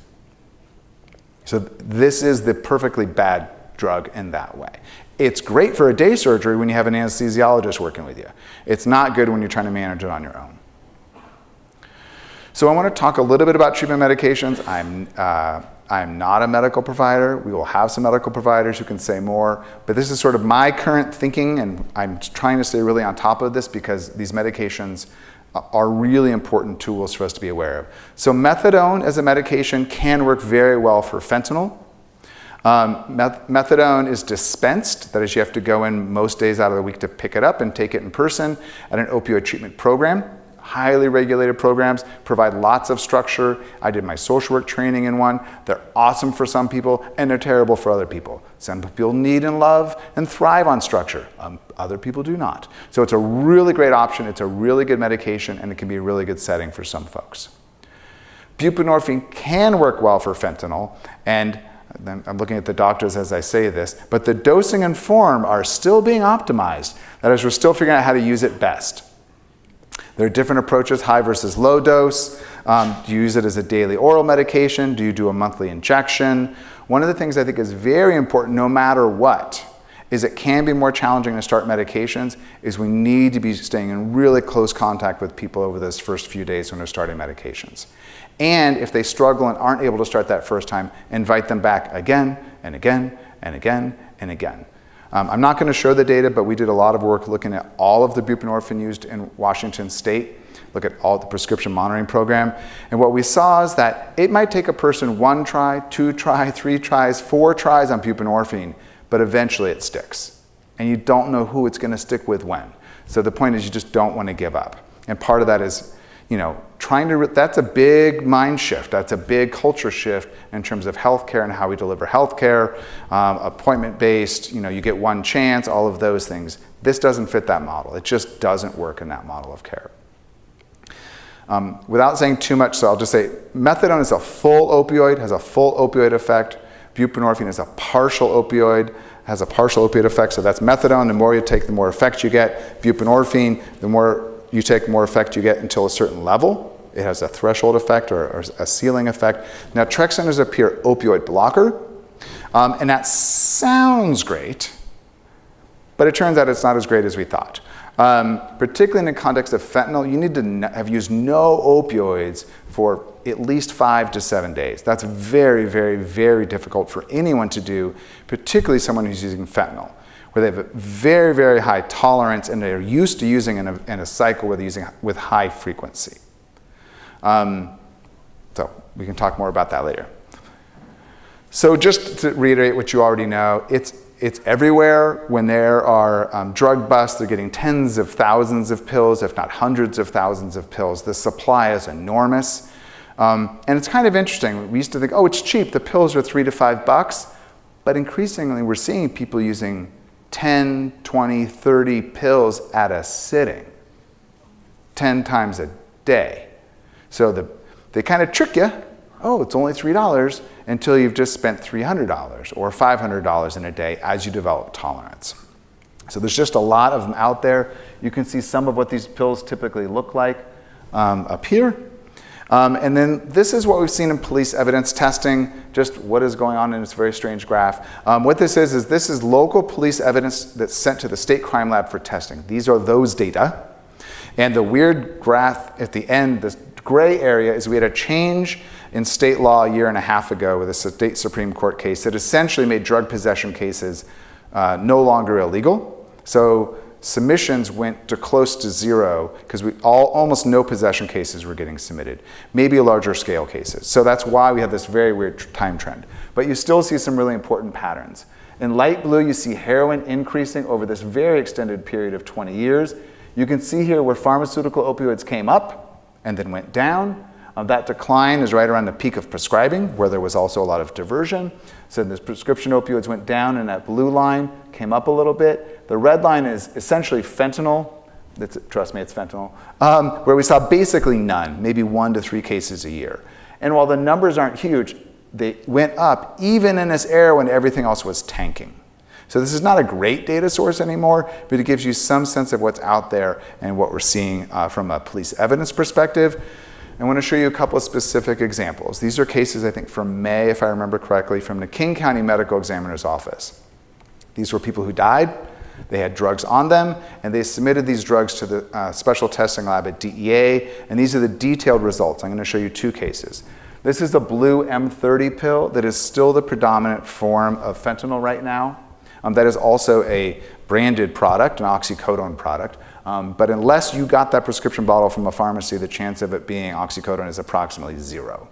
S3: So this is the perfectly bad drug in that way. It's great for a day surgery when you have an anesthesiologist working with you. It's not good when you're trying to manage it on your own. So I want to talk a little bit about treatment medications. I'm not a medical provider. We will have some medical providers who can say more, but this is sort of my current thinking, and I'm trying to stay really on top of this because these medications are really important tools for us to be aware of. So methadone as a medication can work very well for fentanyl. Methadone is dispensed, that is, you have to go in most days out of the week to pick it up and take it in person at an opioid treatment program. Highly regulated programs, provide lots of structure. I did my social work training in one. They're awesome for some people, and they're terrible for other people. Some people need and love and thrive on structure. Other people do not. So it's a really great option. It's a really good medication, and it can be a really good setting for some folks. Buprenorphine can work well for fentanyl, and I'm looking at the doctors as I say this, but the dosing and form are still being optimized. That is, we're still figuring out how to use it best. There are different approaches, high versus low dose. Do you use it as a daily oral medication? Do you do a monthly injection? One of the things I think is very important, no matter what, is it can be more challenging to start medications, is we need to be staying in really close contact with people over those first few days when they're starting medications. And if they struggle and aren't able to start that first time, invite them back again and again and again and again. I'm not going to show the data, but we did a lot of work looking at all of the buprenorphine used in Washington State, look at all the prescription monitoring program. And what we saw is that it might take a person 1 try, 2 try, 3 tries, 4 tries on buprenorphine, but eventually it sticks. And you don't know who it's going to stick with when. So the point is you just don't want to give up. And part of that is, you know, that's a big mind shift. That's a big culture shift in terms of healthcare and how we deliver healthcare, appointment-based, you know, you get one chance, all of those things. This doesn't fit that model. It just doesn't work in that model of care. Without saying too much, so I'll just say methadone is a full opioid, has a full opioid effect. Buprenorphine is a partial opioid, has a partial opiate effect. So that's methadone. The more you take, the more effect you get. Buprenorphine, the more you take, more effect you get until a certain level. It has a threshold effect or a ceiling effect. Naltrexone is a pure opioid blocker, and that sounds great, but it turns out it's not as great as we thought. Particularly in the context of fentanyl, you need to have used no opioids for at least 5 to 7 days. That's very, very, very difficult for anyone to do, particularly someone who's using fentanyl, where they have a very, very high tolerance and they're used to using in a cycle where they're using with high frequency. So we can talk more about that later. So just to reiterate what you already know, it's everywhere. When there are drug busts, they're getting tens of thousands of pills, if not hundreds of thousands of pills. The supply is enormous. And it's kind of interesting. We used to think, oh, it's cheap. The pills are $3 to $5. But increasingly, we're seeing people using 10, 20, 30 pills at a sitting, 10 times a day. So they kind of trick you. Oh, it's only $3 until you've just spent $300 or $500 in a day as you develop tolerance. So there's just a lot of them out there. You can see some of what these pills typically look like up here. And then this is what we've seen in police evidence testing, just what is going on in this very strange graph. What this is local police evidence that's sent to the state crime lab for testing. These are those data. And the weird graph at the end, this gray area, is we had a change in state law a year and a half ago with a state Supreme Court case that essentially made drug possession cases no longer illegal. So submissions went to close to zero because almost no possession cases were getting submitted, maybe larger scale cases. So that's why we have this very weird time trend. But you still see some really important patterns. In light blue, you see heroin increasing over this very extended period of 20 years. You can see here where pharmaceutical opioids came up and then went down. That decline is right around the peak of prescribing, where there was also a lot of diversion. So the prescription opioids went down, and that blue line came up a little bit. The red line is essentially fentanyl. Trust me, it's fentanyl. Where we saw basically none, maybe 1 to 3 cases a year. And while the numbers aren't huge, they went up even in this era when everything else was tanking. So this is not a great data source anymore, but it gives you some sense of what's out there and what we're seeing from a police evidence perspective. I want to show you a couple of specific examples. These are cases, I think, from May, if I remember correctly, from the King County Medical Examiner's Office. These were people who died. They had drugs on them, and they submitted these drugs to the special testing lab at DEA, and these are the detailed results. I'm going to show you 2 cases. This is the blue M30 pill that is still the predominant form of fentanyl right now. That is also a branded product, an oxycodone product. But unless you got that prescription bottle from a pharmacy, the chance of it being oxycodone is approximately 0.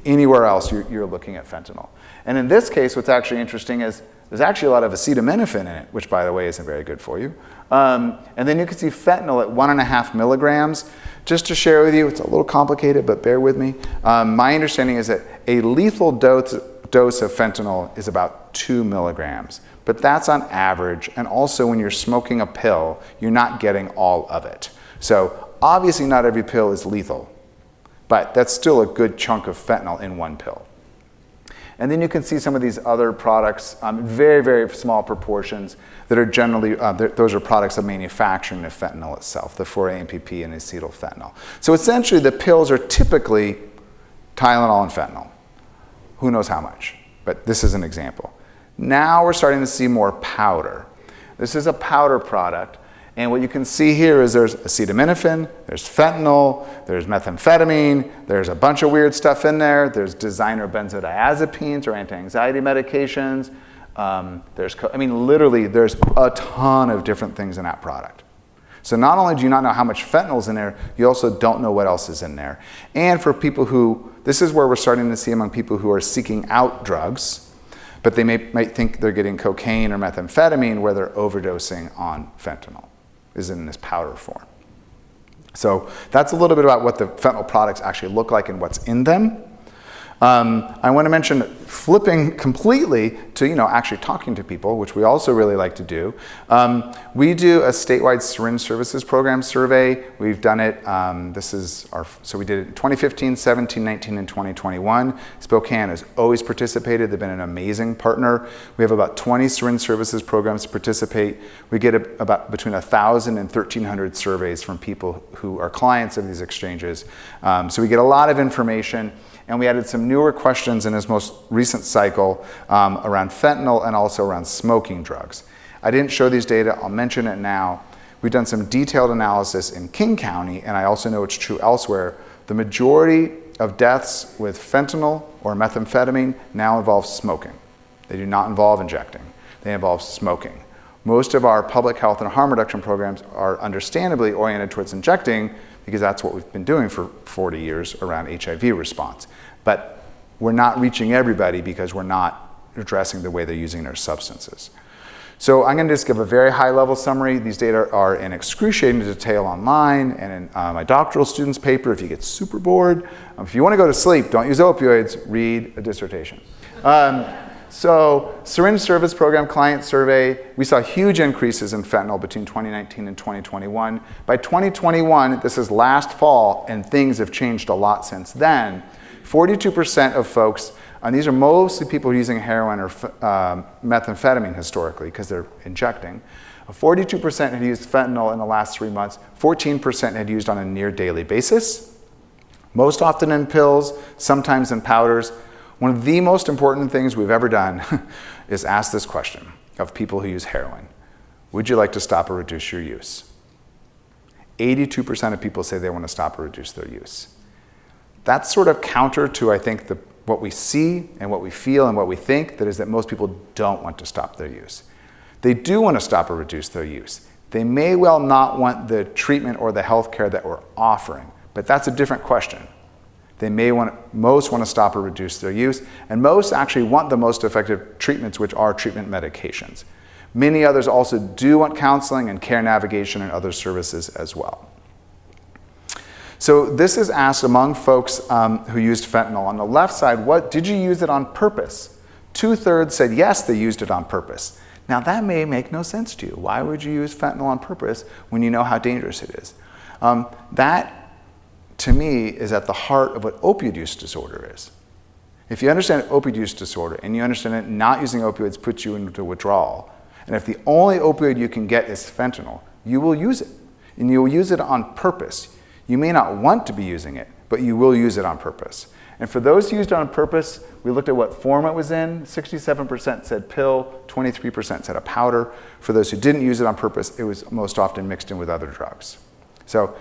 S3: Anywhere else, you're looking at fentanyl. And in this case, what's actually interesting is there's actually a lot of acetaminophen in it, which, by the way, isn't very good for you. And then you can see fentanyl at 1.5 milligrams. Just to share with you, it's a little complicated, but bear with me. My understanding is that a lethal dose of fentanyl is about 2 milligrams. But that's on average, and also when you're smoking a pill, you're not getting all of it. So obviously not every pill is lethal, but that's still a good chunk of fentanyl in one pill. And then you can see some of these other products, very, very small proportions that are generally, those are products of manufacturing the fentanyl itself, the 4-AMPP and acetylfentanyl. So essentially the pills are typically Tylenol and fentanyl. Who knows how much, but this is an example. Now we're starting to see more powder. This is a powder product, and what you can see here is there's acetaminophen, there's fentanyl, there's methamphetamine, there's a bunch of weird stuff in there, there's designer benzodiazepines or anti-anxiety medications, literally there's a ton of different things in that product. So not only do you not know how much fentanyl is in there, you also don't know what else is in there. And for people who, this is where we're starting to see among people who are seeking out drugs, but they might think they're getting cocaine or methamphetamine where they're overdosing on fentanyl, is in this powder form. So that's a little bit about what the fentanyl products actually look like and what's in them. I want to mention flipping completely to actually talking to people, which we also really like to do. We do a statewide syringe services program survey. We've done it, so we did it in 2015, 17, 19, and 2021. Spokane has always participated. They've been an amazing partner. We have about 20 syringe services programs to participate. We get about between 1,000 and 1,300 surveys from people who are clients of these exchanges. So we get a lot of information. And we added some newer questions in this most recent cycle around fentanyl and also around smoking drugs. I didn't show these data, I'll mention it now. We've done some detailed analysis in King County, and I also know it's true elsewhere. The majority of deaths with fentanyl or methamphetamine now involve smoking. They do not involve injecting, they involve smoking. Most of our public health and harm reduction programs are understandably oriented towards injecting because that's what we've been doing for 40 years around HIV response. But we're not reaching everybody because we're not addressing the way they're using their substances. So I'm going to just give a very high-level summary. These data are in excruciating detail online and in my doctoral student's paper if you get super bored. If you want to go to sleep, don't use opioids, read a dissertation. So syringe service program client survey, we saw huge increases in fentanyl between 2019 and 2021. By 2021, this is last fall, and things have changed a lot since then. 42% of folks, and these are mostly people using heroin or methamphetamine historically because they're injecting. 42% had used fentanyl in the last 3 months. 14% had used on a near daily basis. most often in pills, sometimes in powders. One of the most important things we've ever done is ask this question of people who use heroin. Would you like to stop or reduce your use? 82% of people say they want to stop or reduce their use. That's sort of counter to, I think, what we see and what we feel and what we think, that is that most people don't want to stop their use. They do want to stop or reduce their use. They may well not want the treatment or the health care that we're offering, but that's a different question. They may most want to stop or reduce their use, and most actually want the most effective treatments, which are treatment medications. Many others also do want counseling and care navigation and other services as well. So this is asked among folks who used fentanyl. On the left side, did you use it on purpose? 2/3 said yes, they used it on purpose. Now that may make no sense to you. Why would you use fentanyl on purpose when you know how dangerous it is? That, to me, is at the heart of what opioid use disorder is. If you understand opioid use disorder and you understand that not using opioids puts you into withdrawal, and if the only opioid you can get is fentanyl, you will use it. And you will use it on purpose. You may not want to be using it, but you will use it on purpose. And for those who used it on purpose, we looked at what form it was in. 67% said pill, 23% said a powder. For those who didn't use it on purpose, it was most often mixed in with other drugs. So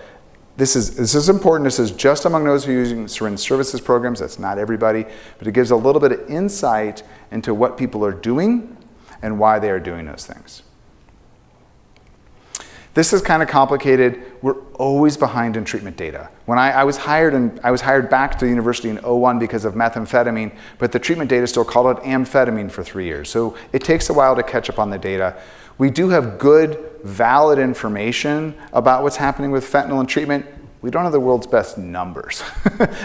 S3: this is important. This is just among those who are using syringe services programs. That's not everybody, but it gives a little bit of insight into what people are doing and why they are doing those things. This is kind of complicated. We're always behind in treatment data. When I was hired back to the university in 2001 because of methamphetamine, but the treatment data still called it amphetamine for 3 years. So it takes a while to catch up on the data. We do have good, valid information about what's happening with fentanyl and treatment. We don't have the world's best numbers,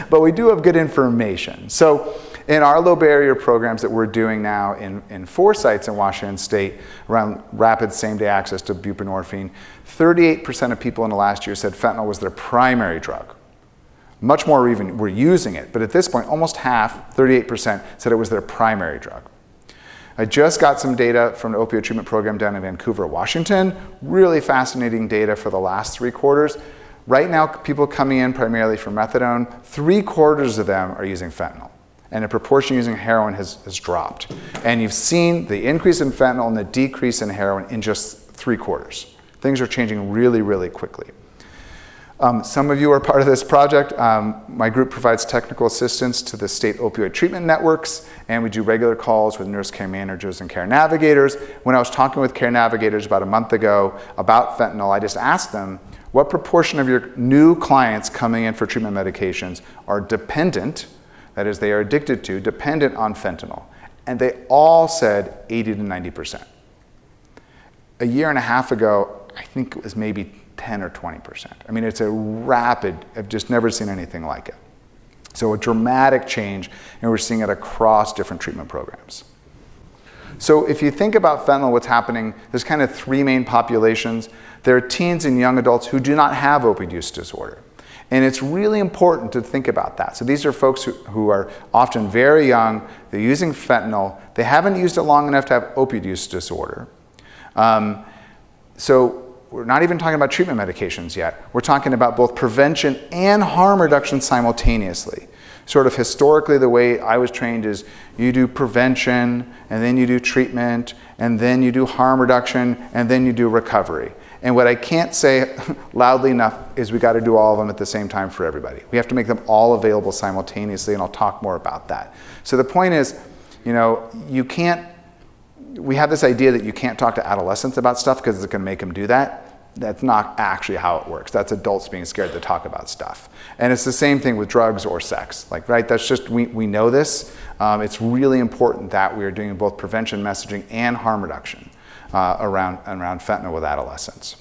S3: but we do have good information. So in our low barrier programs that we're doing now in 4 sites in Washington State around rapid same-day access to buprenorphine, 38% of people in the last year said fentanyl was their primary drug. Much more even were using it, but at this point, almost half, 38%, said it was their primary drug. I just got some data from the opioid treatment program down in Vancouver, Washington. Really fascinating data for the last 3 quarters. Right now, people coming in primarily for methadone, 3/4 of them are using fentanyl. And the proportion using heroin has dropped. And you've seen the increase in fentanyl and the decrease in heroin in just 3/4. Things are changing really, really quickly. Some of you are part of this project. My group provides technical assistance to the state opioid treatment networks, and we do regular calls with nurse care managers and care navigators. When I was talking with care navigators about a month ago about fentanyl, I just asked them, what proportion of your new clients coming in for treatment medications are dependent, that is, they are addicted to, dependent on fentanyl? And they all said 80 to 90%. A year and a half ago, I think it was maybe 10 or 20%. I mean, it's a rapid, I've just never seen anything like it. So a dramatic change, and we're seeing it across different treatment programs. So if you think about fentanyl, what's happening, there's kind of 3 main populations. There are teens and young adults who do not have opioid use disorder. And it's really important to think about that. So these are folks who are often very young, they're using fentanyl, they haven't used it long enough to have opioid use disorder. So we're not even talking about treatment medications yet. We're talking about both prevention and harm reduction simultaneously. Sort of historically, the way I was trained is you do prevention, and then you do treatment, and then you do harm reduction, and then you do recovery. And what I can't say loudly enough is we got to do all of them at the same time for everybody. We have to make them all available simultaneously, and I'll talk more about that. So the point is, we have this idea that you can't talk to adolescents about stuff because it's going to make them do that. That's not actually how it works. That's adults being scared to talk about stuff. And it's the same thing with drugs or sex. Right? That's just, we know this. It's really important that we are doing both prevention messaging and harm reduction around fentanyl with adolescents.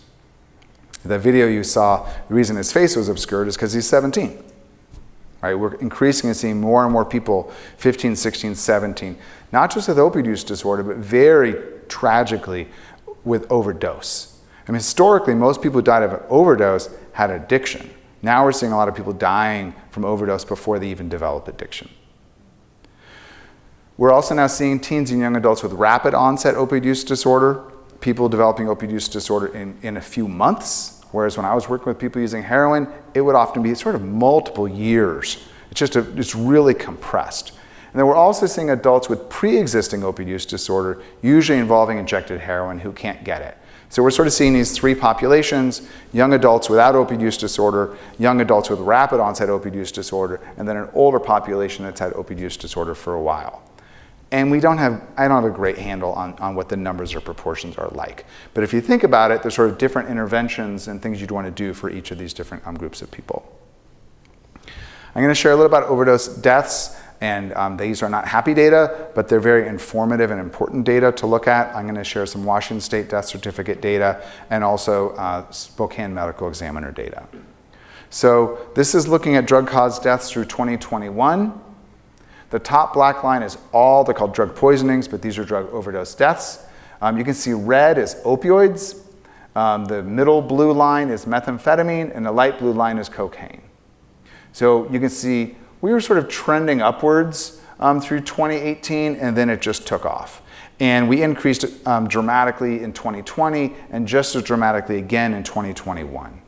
S3: The video you saw, the reason his face was obscured is because he's 17. Right? We're increasingly seeing more and more people, 15, 16, 17, not just with opioid use disorder, but very tragically with overdose. I mean, historically, most people who died of an overdose had addiction. Now we're seeing a lot of people dying from overdose before they even develop addiction. We're also now seeing teens and young adults with rapid onset opioid use disorder, people developing opioid use disorder in a few months whereas when I was working with people using heroin, it would often be sort of multiple years. It's really compressed. And then we're also seeing adults with pre-existing opioid use disorder, usually involving injected heroin, who can't get it. So we're sort of seeing these three populations: young adults without opioid use disorder, young adults with rapid onset opioid use disorder, and then an older population that's had opioid use disorder for a while. And I don't have a great handle on what the numbers or proportions are like. But if you think about it, there's sort of different interventions and things you'd want to do for each of these different groups of people. I'm going to share a little about overdose deaths, and these are not happy data, but they're very informative and important data to look at. I'm going to share some Washington State death certificate data and also Spokane Medical Examiner data. So this is looking at drug-caused deaths through 2021. The top black line is they're called drug poisonings, but these are drug overdose deaths. You can see red is opioids. The middle blue line is methamphetamine, and the light blue line is cocaine. So you can see we were sort of trending upwards through 2018, and then it just took off. And we increased dramatically in 2020, and just as dramatically again in 2021.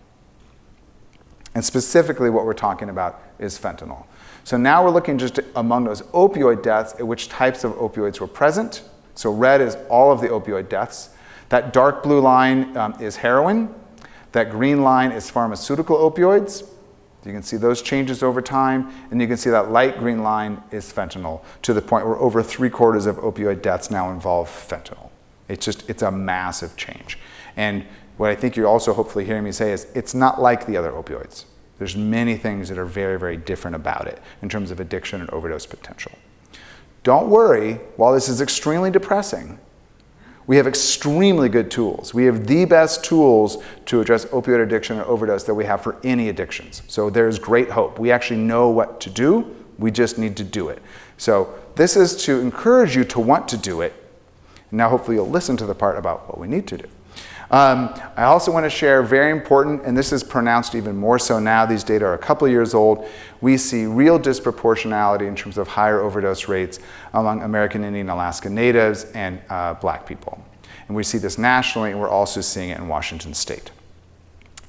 S3: And specifically what we're talking about is fentanyl. So now we're looking just among those opioid deaths at which types of opioids were present. So red is all of the opioid deaths. That dark blue line is heroin. That green line is pharmaceutical opioids. You can see those changes over time, and you can see that light green line is fentanyl, to the point where over 3/4 of opioid deaths now involve fentanyl. It's a massive change. And what I think you're also hopefully hearing me say is it's not like the other opioids. There's many things that are very, very different about it in terms of addiction and overdose potential. Don't worry, while this is extremely depressing, we have extremely good tools. We have the best tools to address opioid addiction and overdose that we have for any addictions. So there's great hope. We actually know what to do. We just need to do it. So this is to encourage you to want to do it. Now hopefully you'll listen to the part about what we need to do. I also want to share, very important, and this is pronounced even more so now, these data are a couple years old, we see real disproportionality in terms of higher overdose rates among American Indian Alaska Natives and Black people. And we see this nationally, and we're also seeing it in Washington State.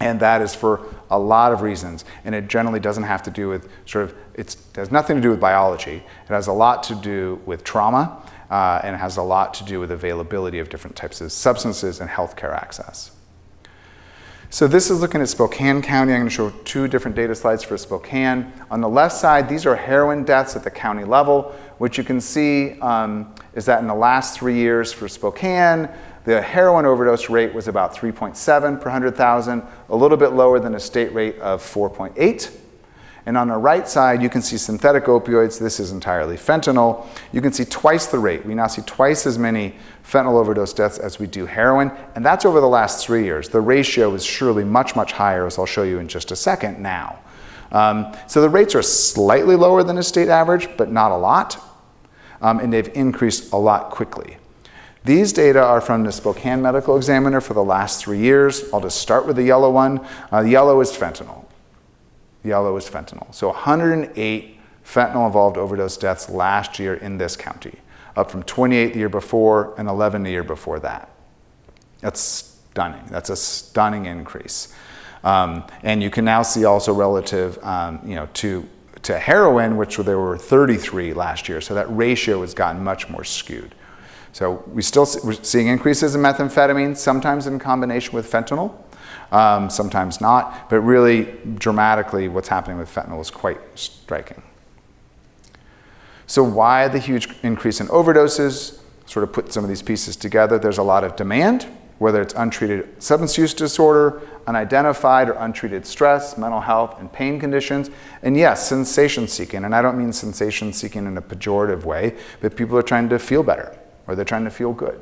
S3: And that is for a lot of reasons, and it generally doesn't have to do with it has nothing to do with biology. It has a lot to do with trauma, and it has a lot to do with availability of different types of substances and healthcare access. So this is looking at Spokane County. I'm going to show two different data slides for Spokane. On the left side, these are heroin deaths at the county level. What you can see is that in the last 3 years for Spokane, the heroin overdose rate was about 3.7 per 100,000, a little bit lower than a state rate of 4.8. And on the right side, you can see synthetic opioids. This is entirely fentanyl. You can see twice the rate. We now see twice as many fentanyl overdose deaths as we do heroin, and that's over the last 3 years. The ratio is surely much, much higher, as I'll show you in just a second now. So the rates are slightly lower than the state average, but not a lot, and they've increased a lot quickly. These data are from the Spokane Medical Examiner for the last 3 years. I'll just start with the yellow one. The yellow is fentanyl. Yellow is fentanyl. So 108 fentanyl-involved overdose deaths last year in this county, up from 28 the year before and 11 the year before that. That's stunning. That's a stunning increase. And you can now see also relative to heroin, which there were 33 last year. So that ratio has gotten much more skewed. So we're seeing increases in methamphetamine, sometimes in combination with fentanyl. Sometimes not, but really dramatically what's happening with fentanyl is quite striking. So why the huge increase in overdoses? Sort of put some of these pieces together. There's a lot of demand, whether it's untreated substance use disorder, unidentified or untreated stress, mental health, and pain conditions, and yes, sensation seeking. And I don't mean sensation seeking in a pejorative way, but people are trying to feel better, or they're trying to feel good.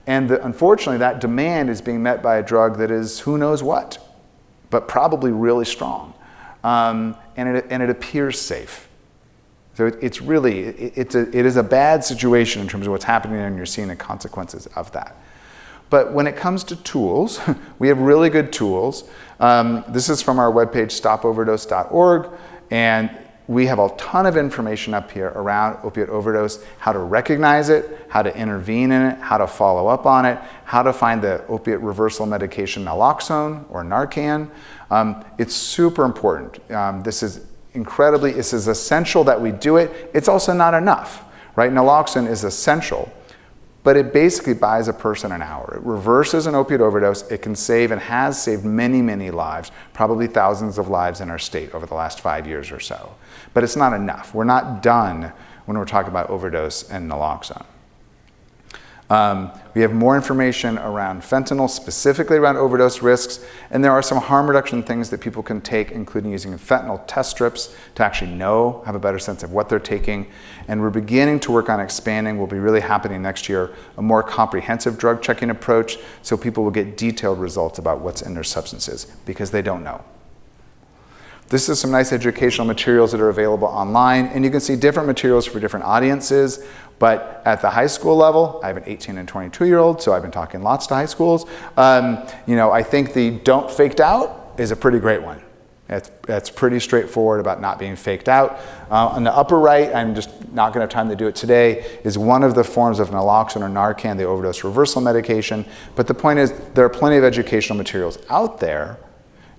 S3: And unfortunately, that demand is being met by a drug that is who knows what, but probably really strong. And it appears safe. So it is a bad situation in terms of what's happening, and you're seeing the consequences of that. But when it comes to tools, we have really good tools. This is from our webpage, stopoverdose.org. And we have a ton of information up here around opiate overdose, how to recognize it, how to intervene in it, how to follow up on it, how to find the opiate reversal medication naloxone or Narcan. It's super important. This is essential that we do it. It's also not enough, right? Naloxone is essential, but it basically buys a person an hour. It reverses an opiate overdose. It can save and has saved many, many lives, probably thousands of lives in our state over the last 5 years or so. But it's not enough. We're not done when we're talking about overdose and naloxone. We have more information around fentanyl, specifically around overdose risks, and there are some harm reduction things that people can take, including using fentanyl test strips to actually have a better sense of what they're taking. And we're beginning to work on expanding, will be really happening next year, a more comprehensive drug checking approach so people will get detailed results about what's in their substances because they don't know. This is some nice educational materials that are available online, and you can see different materials for different audiences. But at the high school level, I have an 18 and 22-year-old, so I've been talking lots to high schools. I think the don't faked out is a pretty great one. That's pretty straightforward about not being faked out. On the upper right, I'm just not going to have time to do it today, is one of the forms of naloxone or Narcan, the overdose reversal medication. But the point is, there are plenty of educational materials out there.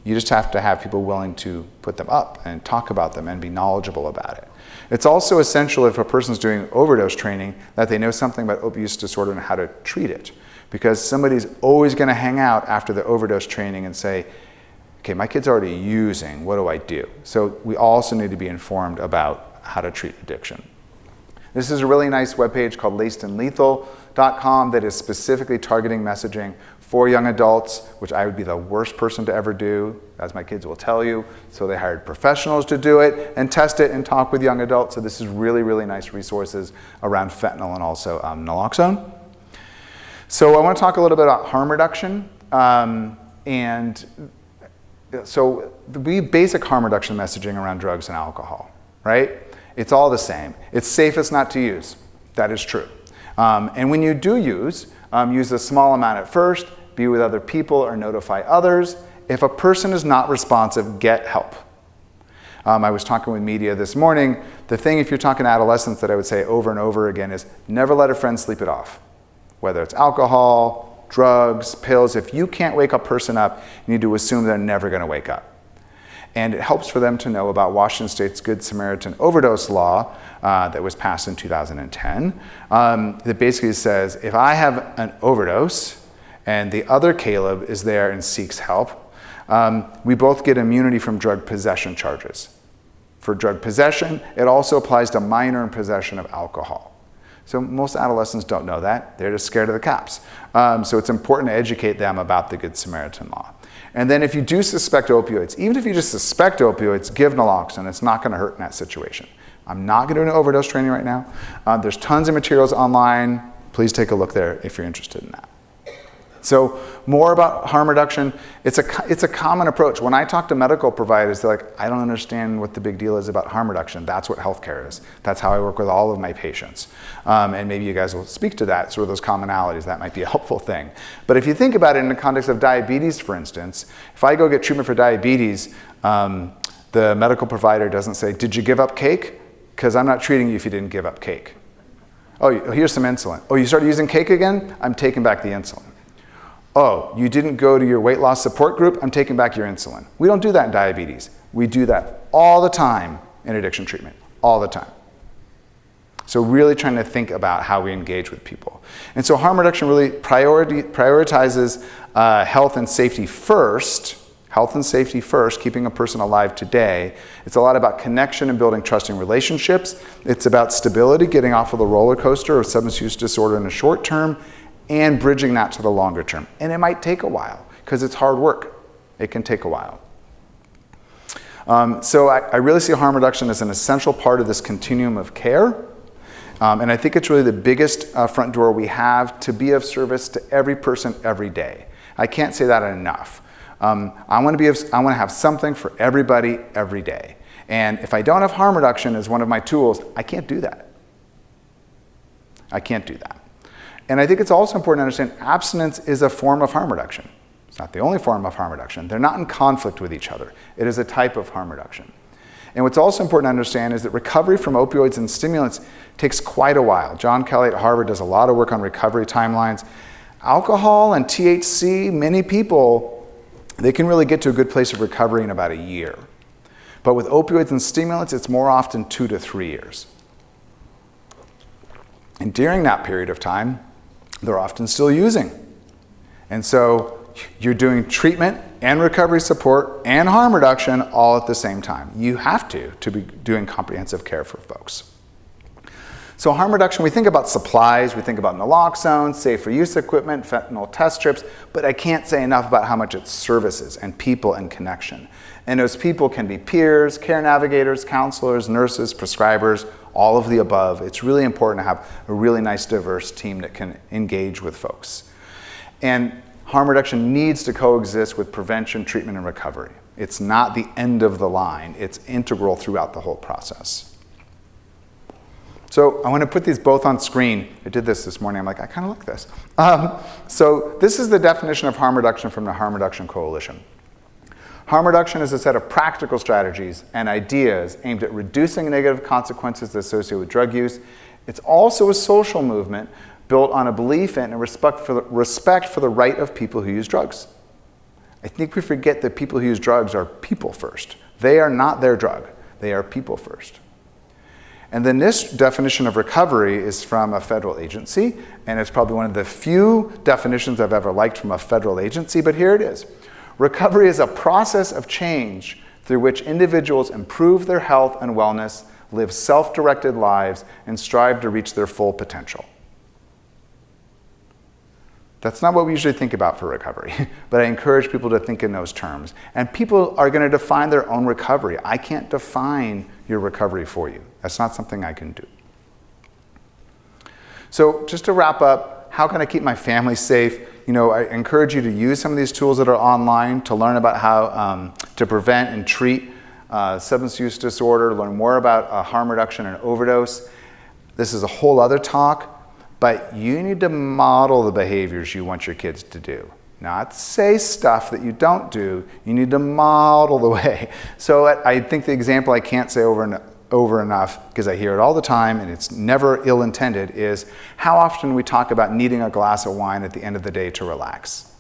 S3: You just have to have people willing to put them up and talk about them and be knowledgeable about it. It's also essential if a person's doing overdose training that they know something about opioid use disorder and how to treat it. Because somebody's always going to hang out after the overdose training and say, okay, my kid's already using, what do I do? So we also need to be informed about how to treat addiction. This is a really nice webpage called lacedandlethal.com that is specifically targeting messaging for young adults, which I would be the worst person to ever do, as my kids will tell you. So they hired professionals to do it and test it and talk with young adults. So this is really, really nice resources around fentanyl and also naloxone. So I want to talk a little bit about harm reduction. So the basic harm reduction messaging around drugs and alcohol, right? It's all the same. It's safest not to use. That is true. And when you do use a small amount at first, be with other people or notify others. If a person is not responsive, get help. I was talking with media this morning. The thing, if you're talking to adolescents, that I would say over and over again is never let a friend sleep it off. Whether it's alcohol, drugs, pills, if you can't wake a person up, you need to assume they're never going to wake up. And it helps for them to know about Washington State's Good Samaritan overdose law that was passed in 2010 that basically says if I have an overdose and the other Caleb is there and seeks help, we both get immunity from drug possession charges. For drug possession, it also applies to minor in possession of alcohol. So most adolescents don't know that. They're just scared of the cops. So it's important to educate them about the Good Samaritan law. And then if you do suspect opioids, even if you just suspect opioids, give naloxone. It's not going to hurt in that situation. I'm not going to do an overdose training right now. There's tons of materials online. Please take a look there if you're interested in that. So more about harm reduction. It's a common approach. When I talk to medical providers, they're like, I don't understand what the big deal is about harm reduction. That's what healthcare is. That's how I work with all of my patients. And maybe you guys will speak to that, sort of those commonalities. That might be a helpful thing. But if you think about it in the context of diabetes, for instance, if I go get treatment for diabetes, the medical provider doesn't say, did you give up cake? Because I'm not treating you if you didn't give up cake. Oh, here's some insulin. Oh, you started using cake again? I'm taking back the insulin. Oh, you didn't go to your weight loss support group? I'm taking back your insulin. We don't do that in diabetes. We do that all the time in addiction treatment, all the time. So really trying to think about how we engage with people. And so harm reduction really prioritizes health and safety first, keeping a person alive today. It's a lot about connection and building trusting relationships. It's about stability, getting off of the roller coaster of substance use disorder in the short term, and bridging that to the longer term. And it might take a while, because it's hard work. It can take a while. So I really see harm reduction as an essential part of this continuum of care. And I think it's really the biggest front door we have to be of service to every person every day. I can't say that enough. I want to have something for everybody every day. And if I don't have harm reduction as one of my tools, I can't do that. I can't do that. And I think it's also important to understand abstinence is a form of harm reduction. It's not the only form of harm reduction. They're not in conflict with each other. It is a type of harm reduction. And what's also important to understand is that recovery from opioids and stimulants takes quite a while. John Kelly at Harvard does a lot of work on recovery timelines. Alcohol and THC, many people, they can really get to a good place of recovery in about a year. But with opioids and stimulants, it's more often 2 to 3 years. And during that period of time, they're often still using. And so you're doing treatment and recovery support and harm reduction all at the same time. You have to be doing comprehensive care for folks. So harm reduction, we think about supplies, we think about naloxone, safe for use equipment, fentanyl test strips, but I can't say enough about how much it's services and people and connection. And those people can be peers, care navigators, counselors, nurses, prescribers, all of the above. It's really important to have a really nice diverse team that can engage with folks. And harm reduction needs to coexist with prevention, treatment, and recovery. It's not the end of the line. It's integral throughout the whole process. So I want to put these both on screen. I did this morning. I'm like, I kind of like this. So this is the definition of harm reduction from the Harm Reduction Coalition. Harm reduction is a set of practical strategies and ideas aimed at reducing negative consequences associated with drug use. It's also a social movement built on a belief in and respect for the right of people who use drugs. I think we forget that people who use drugs are people first. They are not their drug. They are people first. And then this definition of recovery is from a federal agency, and it's probably one of the few definitions I've ever liked from a federal agency, but here it is. Recovery is a process of change through which individuals improve their health and wellness, live self-directed lives, and strive to reach their full potential. That's not what we usually think about for recovery, but I encourage people to think in those terms. And people are going to define their own recovery. I can't define your recovery for you. That's not something I can do. So just to wrap up, how can I keep my family safe? I encourage you to use some of these tools that are online to learn about how to prevent and treat substance use disorder, learn more about harm reduction and overdose. This is a whole other talk. But you need to model the behaviors you want your kids to do. Not say stuff that you don't do. You need to model the way. So I think the example I can't say over enough, because I hear it all the time and it's never ill-intended, is how often we talk about needing a glass of wine at the end of the day to relax.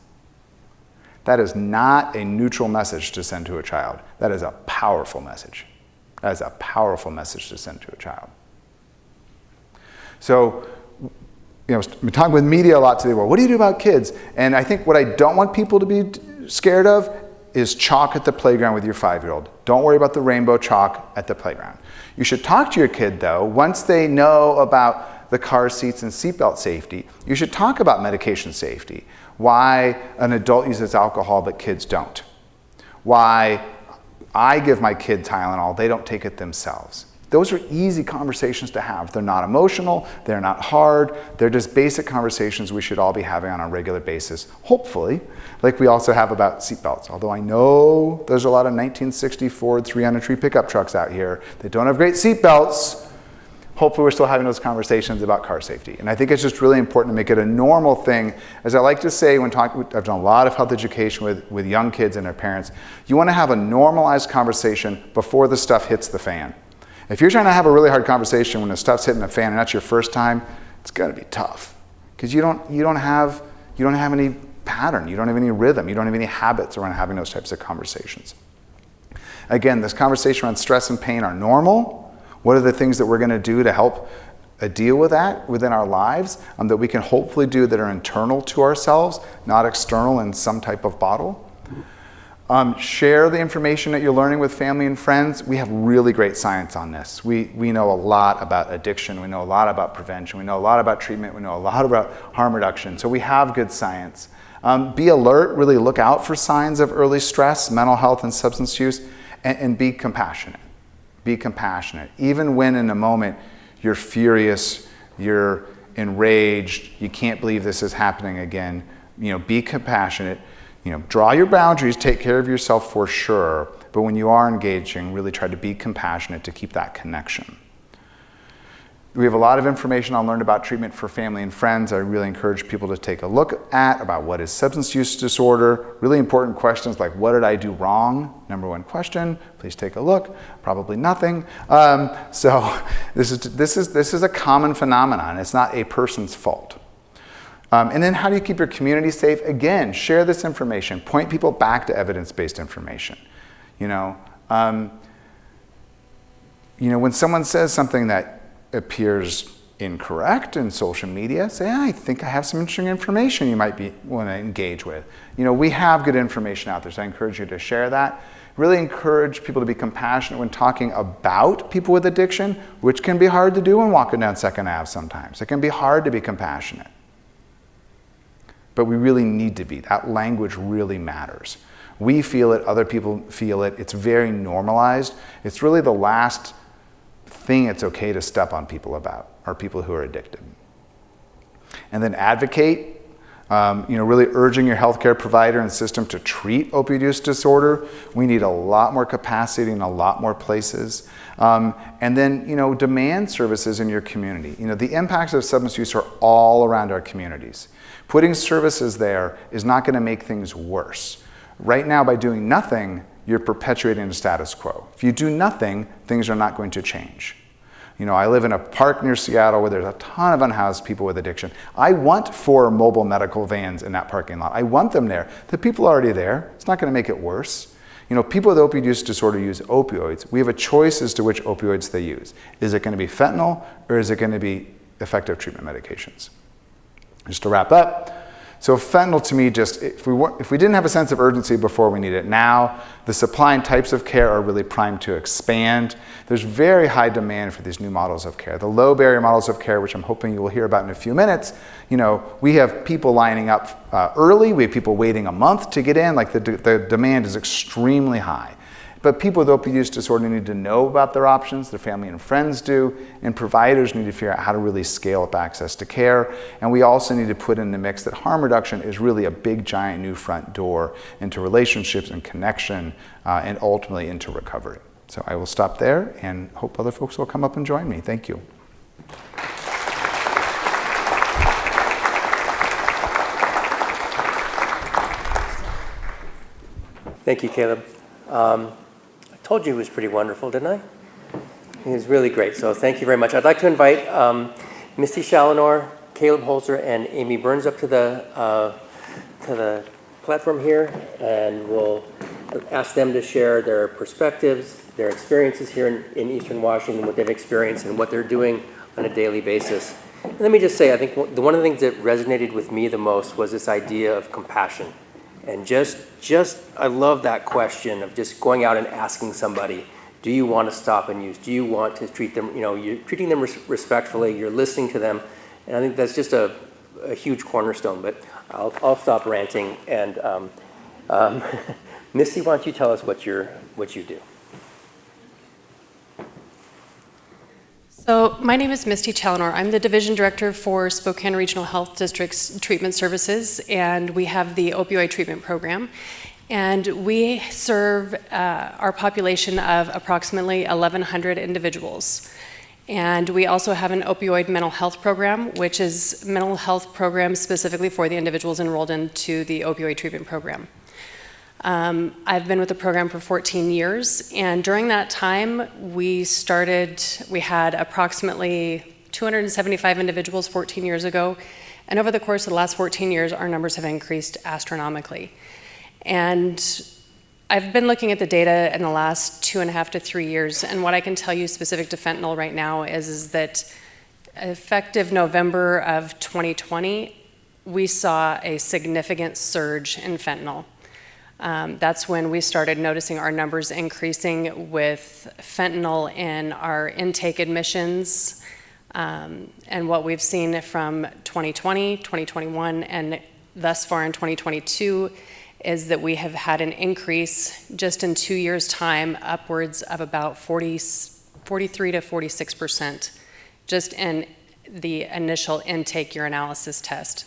S3: That is not a neutral message to send to a child. That is a powerful message. That is a powerful message to send to a child. So, I've been talking with media a lot today. Well, what do you do about kids? And I think what I don't want people to be scared of is chalk at the playground with your 5-year-old. Don't worry about the rainbow chalk at the playground. You should talk to your kid, though, once they know about the car seats and seatbelt safety. You should talk about medication safety. Why an adult uses alcohol but kids don't. Why I give my kid Tylenol, they don't take it themselves. Those are easy conversations to have. They're not emotional, they're not hard, they're just basic conversations we should all be having on a regular basis, hopefully, like we also have about seatbelts. Although I know there's a lot of 1960 Ford 300 pickup trucks out here that don't have great seatbelts. Hopefully we're still having those conversations about car safety. And I think it's just really important to make it a normal thing. As I like to say when talking, I've done a lot of health education with young kids and their parents, you want to have a normalized conversation before the stuff hits the fan. If you're trying to have a really hard conversation when the stuff's hitting the fan and that's your first time, it's going to be tough because you don't have any pattern, you don't have any rhythm, you don't have any habits around having those types of conversations. Again, this conversation around stress and pain are normal. What are the things that we're going to do to help deal with that within our lives that we can hopefully do that are internal to ourselves, not external in some type of bottle? Share the information that you're learning with family and friends. We have really great science on this. We know a lot about addiction. We know a lot about prevention. We know a lot about treatment. We know a lot about harm reduction. So we have good science. Be alert. Really look out for signs of early stress, mental health, and substance use, and be compassionate. Be compassionate. Even when in a moment you're furious, you're enraged, you can't believe this is happening again, be compassionate. Draw your boundaries, take care of yourself for sure, but when you are engaging, really try to be compassionate to keep that connection. We have a lot of information on Learn About Treatment for Family and Friends. I really encourage people to take a look at about what is substance use disorder. Really important questions like, what did I do wrong? Number one question. Please take a look. Probably nothing. So this is a common phenomenon. It's not a person's fault. And then how do you keep your community safe? Again, share this information. Point people back to evidence-based information. When someone says something that appears incorrect in social media, say, I think I have some interesting information you might want to engage with. We have good information out there, so I encourage you to share that. Really encourage people to be compassionate when talking about people with addiction, which can be hard to do when walking down 2nd Ave sometimes. It can be hard to be compassionate. But we really need to be. That language really matters. We feel it, other people feel it. It's very normalized. It's really the last thing it's okay to step on people about, are people who are addicted. And then advocate, really urging your healthcare provider and system to treat opioid use disorder. We need a lot more capacity in a lot more places. And then, demand services in your community. The impacts of substance use are all around our communities. Putting services there is not going to make things worse. Right now, by doing nothing, you're perpetuating the status quo. If you do nothing, things are not going to change. I live in a park near Seattle where there's a ton of unhoused people with addiction. I want 4 mobile medical vans in that parking lot. I want them there. The people are already there. It's not going to make it worse. People with opioid use disorder use opioids. We have a choice as to which opioids they use. Is it going to be fentanyl or is it going to be effective treatment medications? Just to wrap up, so fentanyl to me, if we didn't have a sense of urgency before, we need it now. The supply and types of care are really primed to expand. There's very high demand for these new models of care. The low barrier models of care, which I'm hoping you will hear about in a few minutes, we have people lining up early. We have people waiting a month to get in. Like the demand is extremely high. But people with opioid use disorder need to know about their options, their family and friends do, and providers need to figure out how to really scale up access to care. And we also need to put in the mix that harm reduction is really a big, giant new front door into relationships and connection, and ultimately into recovery. So I will stop there and hope other folks will come up and join me. Thank you.
S2: Thank you, Caleb. I told you it was pretty wonderful, didn't I? It was really great, so thank you very much. I'd like to invite Misty Challenor, Caleb Holzer, and Amy Burns up to the platform here, and we'll ask them to share their perspectives, their experiences here in Eastern Washington, what they've experienced and what they're doing on a daily basis. And let me just say, I think one of the things that resonated with me the most was this idea of compassion. And I love that question of just going out and asking somebody, do you want to stop and use? Do you want to treat them, you're treating them respectfully, you're listening to them. And I think that's just a huge cornerstone, but I'll stop ranting. And Misty, why don't you tell us what you do?
S6: So my name is Misty Challenor. I'm the Division Director for Spokane Regional Health District's Treatment Services, and we have the opioid treatment program. And we serve our population of approximately 1,100 individuals. And we also have an opioid mental health program, which is mental health program specifically for the individuals enrolled into the opioid treatment program. I've been with the program for 14 years, and during that time, we had approximately 275 individuals 14 years ago, and over the course of the last 14 years, our numbers have increased astronomically. And I've been looking at the data in the last 2.5 to 3 years, and what I can tell you specific to fentanyl right now is that effective November of 2020, we saw a significant surge in fentanyl. That's when we started noticing our numbers increasing with fentanyl in our intake admissions, and what we've seen from 2020, 2021, and thus far in 2022 is that we have had an increase just in 2 years' time upwards of about 43 to 46% just in the initial intake urinalysis test.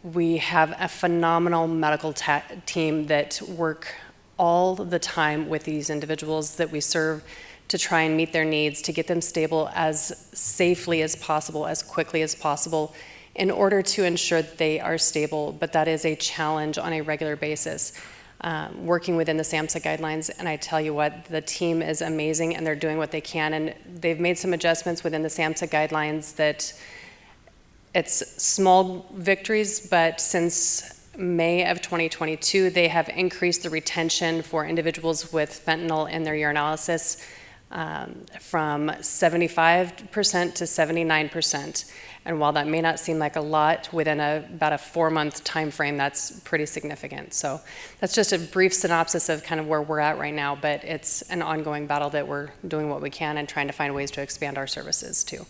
S6: We have a phenomenal medical team that work all the time with these individuals that we serve to try and meet their needs, to get them stable as safely as possible, as quickly as possible, in order to ensure that they are stable. But that is a challenge on a regular basis. Working within the SAMHSA guidelines, and I tell you what, the team is amazing and they're doing what they can, and they've made some adjustments within the SAMHSA guidelines that it's small victories, but since May of 2022, they have increased the retention for individuals with fentanyl in their urinalysis from 75% to 79%. And while that may not seem like a lot, within about a 4-month time frame, that's pretty significant. So that's just a brief synopsis of kind of where we're at right now, but it's an ongoing battle that we're doing what we can and trying to find ways to expand our services too.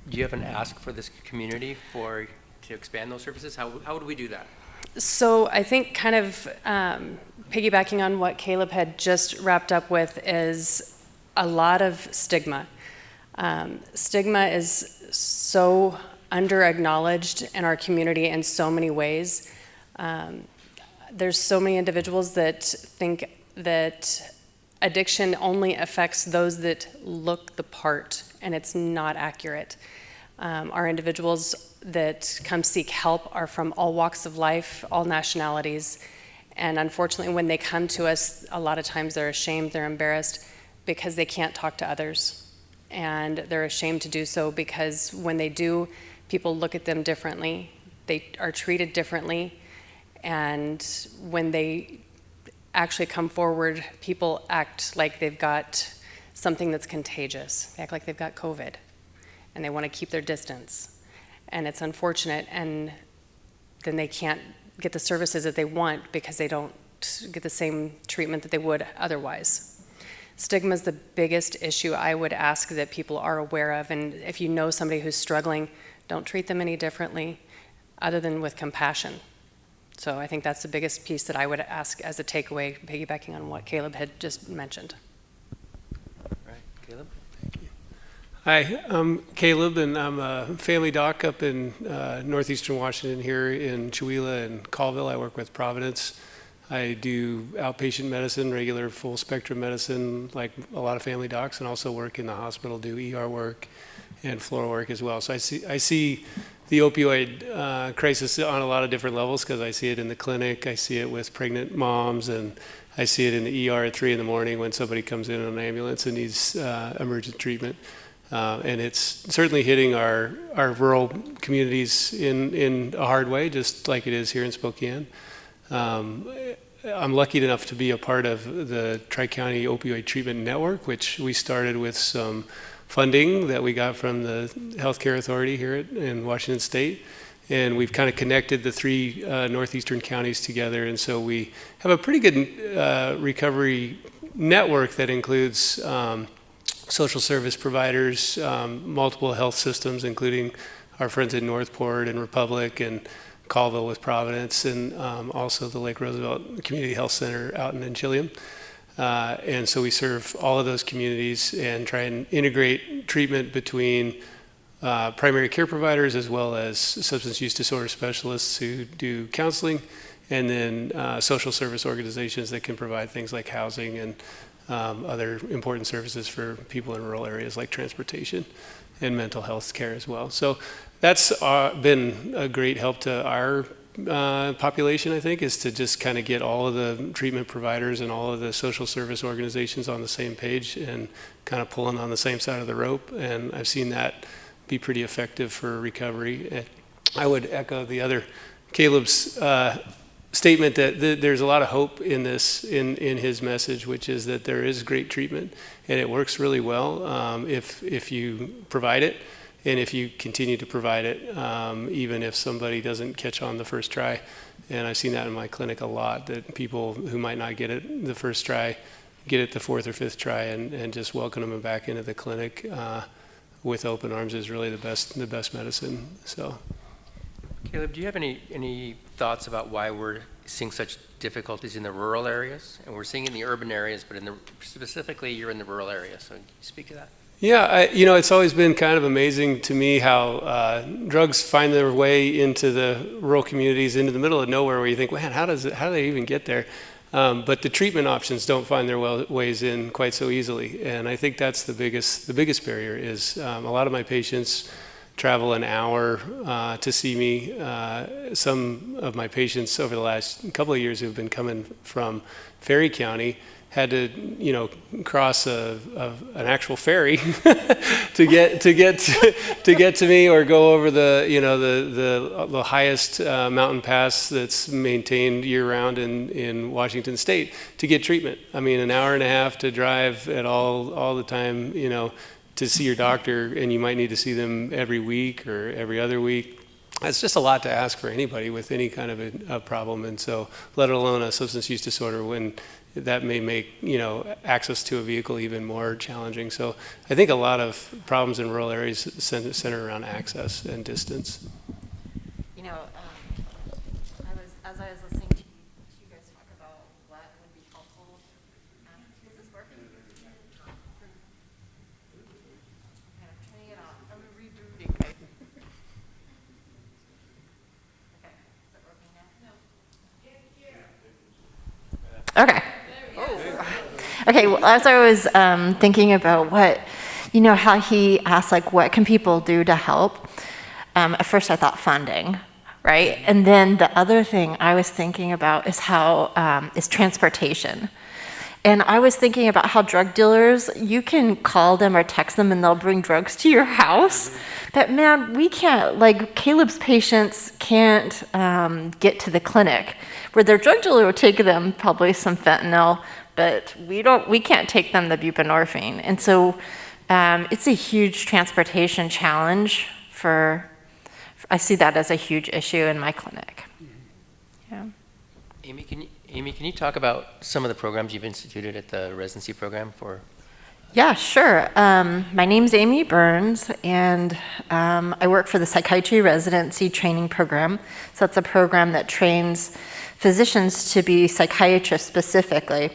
S2: Do you have an ask for this community to expand those services? How would we do that?
S6: So I think kind of piggybacking on what Caleb had just wrapped up with is a lot of stigma. Stigma is so under-acknowledged in our community in so many ways. There's so many individuals that think that addiction only affects those that look the part, and it's not accurate. Our individuals that come seek help are from all walks of life, all nationalities, and unfortunately when they come to us, a lot of times they're ashamed, they're embarrassed because they can't talk to others. And they're ashamed to do so because when they do, people look at them differently, they are treated differently, and when they actually come forward, people act like they've got something that's contagious. They act like they've got COVID, and they want to keep their distance. And it's unfortunate, and then they can't get the services that they want because they don't get the same treatment that they would otherwise. Stigma is the biggest issue I would ask that people are aware of, and if you know somebody who's struggling, don't treat them any differently other than with compassion. So I think that's the biggest piece that I would ask as a takeaway, piggybacking on what Caleb had just mentioned.
S2: All right, Caleb?
S7: Hi, I'm Caleb, and I'm a family doc up in northeastern Washington here in Chewelah and Colville. I work with Providence. I do outpatient medicine, regular full spectrum medicine, like a lot of family docs, and also work in the hospital, do ER work and floor work as well. So I see the opioid crisis on a lot of different levels because I see it in the clinic, I see it with pregnant moms, and I see it in the ER at 3 in the morning when somebody comes in on an ambulance and needs emergent treatment. And it's certainly hitting our rural communities in a hard way, just like it is here in Spokane. I'm lucky enough to be a part of the Tri-County Opioid Treatment Network, which we started with some funding that we got from the Healthcare Authority here in Washington State. And we've kind of connected the 3 northeastern counties together. And so we have a pretty good recovery network that includes social service providers, multiple health systems, including our friends in Northport and Republic and Colville with Providence, and also the Lake Roosevelt Community Health Center out in Chilium. And so we serve all of those communities and try and integrate treatment between primary care providers as well as substance use disorder specialists who do counseling, and then social service organizations that can provide things like housing and other important services for people in rural areas like transportation and mental health care as well. So that's been a great help to our population, I think, is to just kind of get all of the treatment providers and all of the social service organizations on the same page and kind of pulling on the same side of the rope. And I've seen that be pretty effective for recovery. I would echo the other Caleb's statement that there's a lot of hope in this, in his message, which is that there is great treatment and it works really well if you provide it. And if you continue to provide it, even if somebody doesn't catch on the first try. And I've seen that in my clinic a lot, that people who might not get it the first try, get it the 4th or 5th try, and just welcome them back into the clinic with open arms is really the best medicine. So,
S2: Caleb, do you have any thoughts about why we're seeing such difficulties in the rural areas? And we're seeing in the urban areas, but specifically you're in the rural areas, so can you speak to that?
S7: Yeah, it's always been kind of amazing to me how drugs find their way into the rural communities, into the middle of nowhere, where you think, man, how do they even get there? But the treatment options don't find their ways in quite so easily. And I think that's the biggest barrier is a lot of my patients travel an hour to see me. Some of my patients over the last couple of years who've been coming from Ferry County had to, cross an actual ferry to get to me, or go over the highest mountain pass that's maintained year round in Washington State to get treatment. I mean, an hour and a half to drive at all the time, to see your doctor, and you might need to see them every week or every other week. That's just a lot to ask for anybody with any kind of a problem, and so let alone a substance use disorder, when that may make access to a vehicle even more challenging. So I think a lot of problems in rural areas center around access and distance.
S8: As I was listening to you guys talk about what would be helpful. Is this working? Okay, I'm turning it off. I'm rebooting. Okay, is it working now? No. Okay. Okay, well, as I was thinking about how he asked, what can people do to help? At first I thought funding, right? And then the other thing I was thinking about is is transportation. And I was thinking about how drug dealers, you can call them or text them and they'll bring drugs to your house. But man, we can't, Caleb's patients can't get to the clinic, where their drug dealer will take them probably some fentanyl, but we can't take them the buprenorphine. And so it's a huge transportation challenge I see that as a huge issue in my clinic. Yeah.
S2: Amy, can you talk about some of the programs you've instituted at the residency program for?
S8: Yeah, sure. My name's Amy Burns, and I work for the Psychiatry Residency Training Program. So it's a program that trains physicians to be psychiatrists specifically.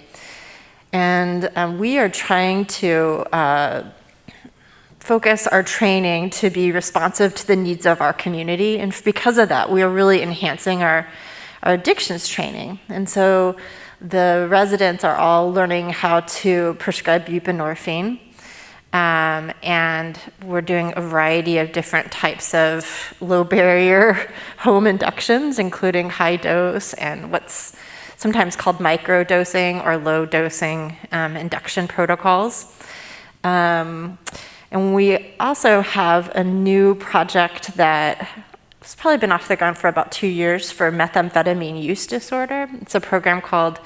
S8: And we are trying to focus our training to be responsive to the needs of our community. And because of that, we are really enhancing our addictions training. And so the residents are all learning how to prescribe buprenorphine. And we're doing a variety of different types of low barrier home inductions, including high dose and what's sometimes called micro dosing or low dosing induction protocols. And we also have a new project that has probably been off the ground for about 2 years for methamphetamine use disorder. It's a program called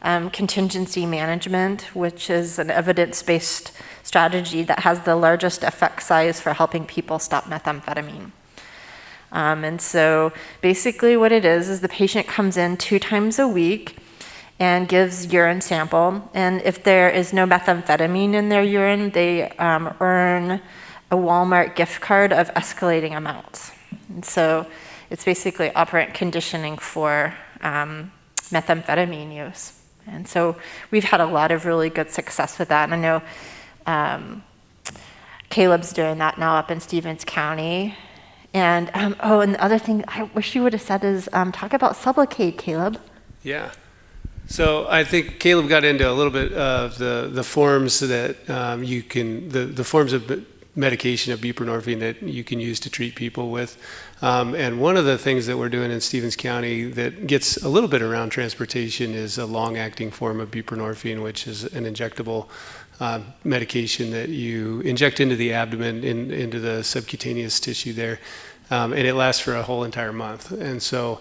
S8: contingency management, which is an evidence-based strategy that has the largest effect size for helping people stop methamphetamine. And so basically what it is the patient comes in 2 times a week and gives urine sample. And if there is no methamphetamine in their urine, they earn a Walmart gift card of escalating amounts. And so it's basically operant conditioning for methamphetamine use. And so we've had a lot of really good success with that. And I know Caleb's doing that now up in Stevens County. And and the other thing I wish you would have said is talk about Sublocade, Caleb.
S7: Yeah. So I think Caleb got into a little bit of the forms that you can, the forms of medication of buprenorphine that you can use to treat people with. And one of the things that we're doing in Stevens County that gets a little bit around transportation is a long-acting form of buprenorphine, which is an injectable medication that you inject into the abdomen, into the subcutaneous tissue there, and it lasts for a whole entire month. And so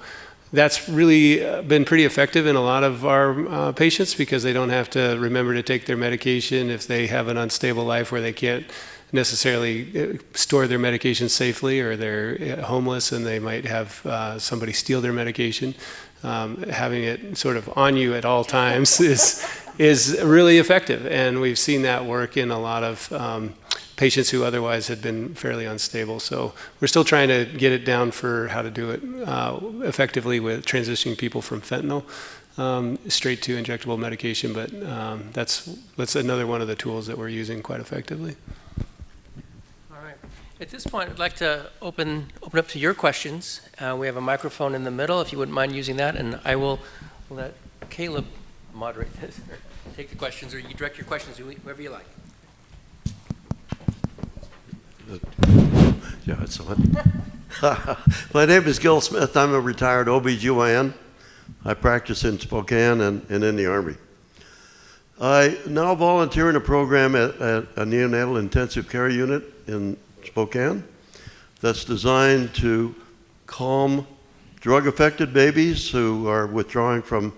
S7: that's really been pretty effective in a lot of our patients, because they don't have to remember to take their medication if they have an unstable life where they can't necessarily store their medication safely, or they're homeless and they might have somebody steal their medication. Having it sort of on you at all times is really effective, and we've seen that work in a lot of patients who otherwise had been fairly unstable. So we're still trying to get it down for how to do it effectively with transitioning people from fentanyl straight to injectable medication, but that's another one of the tools that we're using quite effectively.
S2: All right. At this point, I'd like to open up to your questions. We have a microphone in the middle, if you wouldn't mind using that, and I will let Caleb moderate this, or take the questions, or you direct your questions to whoever you like.
S9: Yeah, it's on. My name is Gil Smith. I'm a retired OBGYN. I practice in Spokane and in the Army. I now volunteer in a program at a neonatal intensive care unit in Spokane that's designed to calm drug-affected babies who are withdrawing from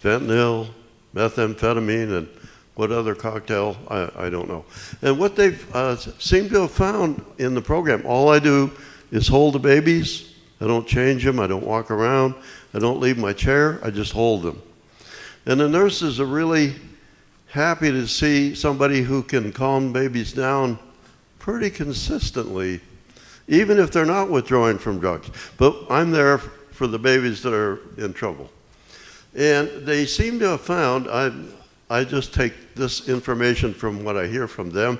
S9: fentanyl, methamphetamine, and what other cocktail, I don't know. And what they've seemed to have found in the program, all I do is hold the babies. I don't change them, I don't walk around, I don't leave my chair, I just hold them. And the nurses are really happy to see somebody who can calm babies down pretty consistently, even if they're not withdrawing from drugs. But I'm there for the babies that are in trouble. And they seem to have found, I just take this information from what I hear from them,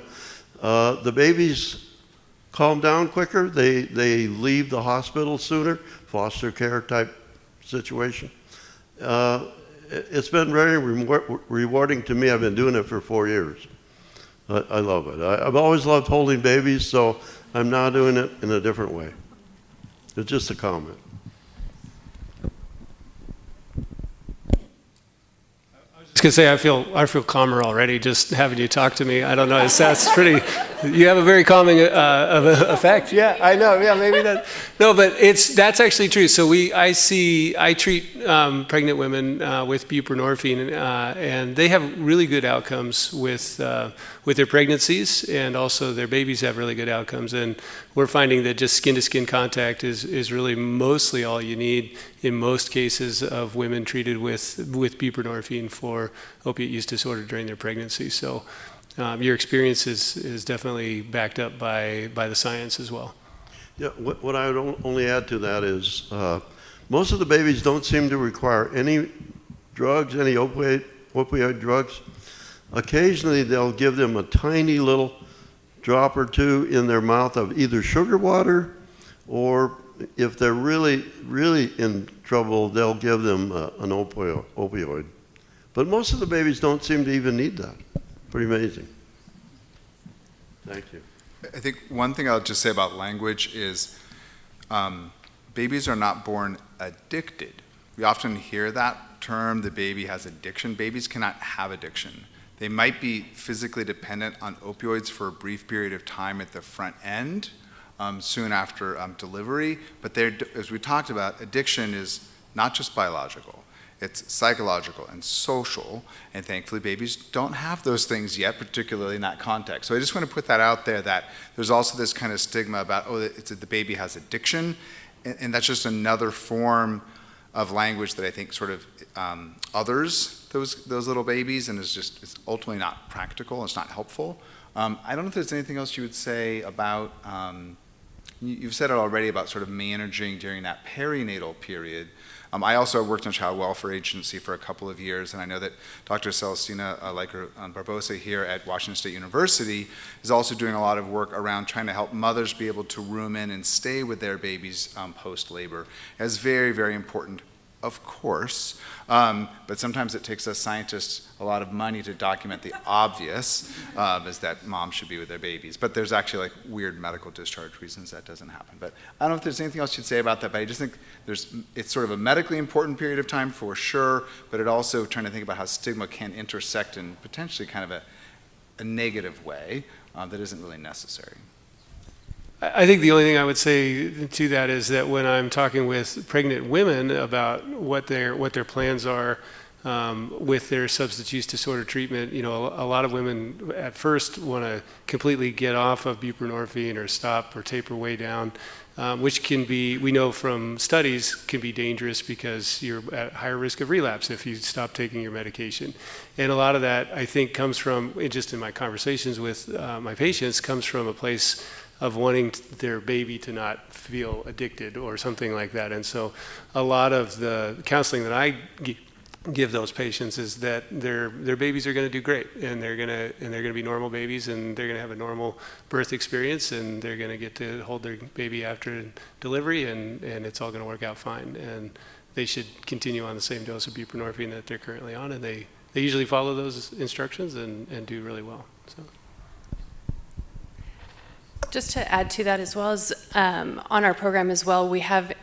S9: the babies calm down quicker, they leave the hospital sooner, foster care type situation. It's been very rewarding to me. I've been doing it for 4 years. I love it. I've always loved holding babies, so I'm now doing it in a different way. It's just a comment.
S7: I was gonna say I feel calmer already just having you talk to me. I don't know. That's pretty. You have a very calming effect. Yeah, I know. Yeah, maybe that. No, but that's actually true. So I treat pregnant women with buprenorphine, and they have really good outcomes with their pregnancies, and also their babies have really good outcomes. And we're finding that just skin-to-skin contact is really mostly all you need in most cases of women treated with buprenorphine for opiate use disorder during their pregnancy. So your experience is definitely backed up by the science as well.
S9: Yeah, what I would only add to that is most of the babies don't seem to require any drugs, any opioid drugs. Occasionally they'll give them a tiny little drop or two in their mouth of either sugar water, or if they're really, really in trouble, they'll give them an opioid. But most of the babies don't seem to even need that. Pretty amazing. Thank you.
S3: I think one thing I'll just say about language is babies are not born addicted. We often hear that term, the baby has addiction. Babies cannot have addiction. They might be physically dependent on opioids for a brief period of time at the front end, soon after delivery, but as we talked about, addiction is not just biological. It's psychological and social, and thankfully babies don't have those things yet, particularly in that context. So I just want to put that out there, that there's also this kind of stigma about, the baby has addiction, and that's just another form of language that I think sort of others those little babies, and it's ultimately not practical, it's not helpful. I don't know if there's anything else you would say about, you've said it already about sort of managing during that perinatal period. I also worked in a child welfare agency for a couple of years, and I know that Dr. Celestina Barbosa here at Washington State University is also doing a lot of work around trying to help mothers be able to room in and stay with their babies post-labor. It's very, very important, of course, but sometimes it takes us scientists a lot of money to document the obvious, is that moms should be with their babies. But there's actually like weird medical discharge reasons that doesn't happen. But I don't know if there's anything else you'd say about that, but I just think it's sort of a medically important period of time for sure, but it also trying to think about how stigma can intersect in potentially kind of a negative way that isn't really necessary.
S7: I think the only thing I would say to that is that when I'm talking with pregnant women about what their plans are with their substance use disorder treatment, a lot of women at first want to completely get off of buprenorphine or stop or taper way down, which can be, we know from studies, can be dangerous because you're at higher risk of relapse if you stop taking your medication. And a lot of that, I think, comes from, just in my conversations with my patients, comes from a place of wanting their baby to not feel addicted or something like that. And so a lot of the counseling that I give those patients is that their babies are going to do great, and they're going to be normal babies, and they're going to have a normal birth experience, and they're going to get to hold their baby after delivery, and it's all going to work out fine. And they should continue on the same dose of buprenorphine that they're currently on, and they usually follow those instructions and do really well. So.
S6: Just to add to that as well as on our program as well, we have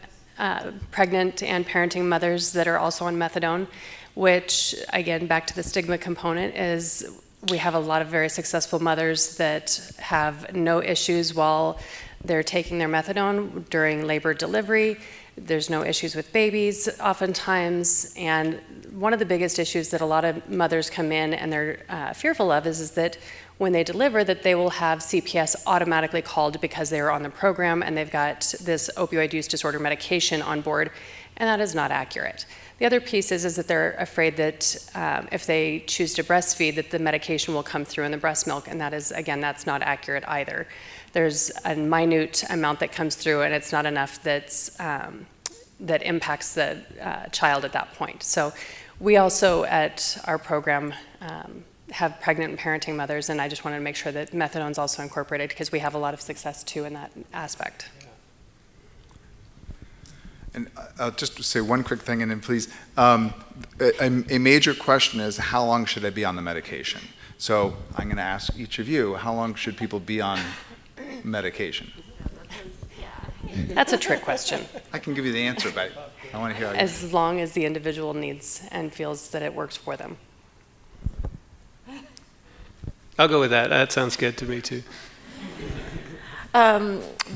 S6: pregnant and parenting mothers that are also on methadone, which again, back to the stigma component, is we have a lot of very successful mothers that have no issues while they're taking their methadone during labor delivery. There's no issues with babies oftentimes, and one of the biggest issues that a lot of mothers come in and they're fearful of is that when they deliver that they will have CPS automatically called because they are on the program and they've got this opioid use disorder medication on board, and that is not accurate. The other piece is that they're afraid that if they choose to breastfeed that the medication will come through in the breast milk, and that is, again, that's not accurate either. There's a minute amount that comes through and it's not enough that's, that impacts the child at that point. So we also at our program have pregnant and parenting mothers, and I just wanted to make sure that methadone is also incorporated because we have a lot of success too in that aspect.
S3: And I'll just say one quick thing, and then please, a major question is how long should I be on the medication? So I'm going to ask each of you, how long should people be on medication?
S6: That's a trick question.
S3: I can give you the answer, but I want to hear how you.
S6: As long as the individual needs and feels that it works for them.
S7: I'll go with that. That sounds good to me too.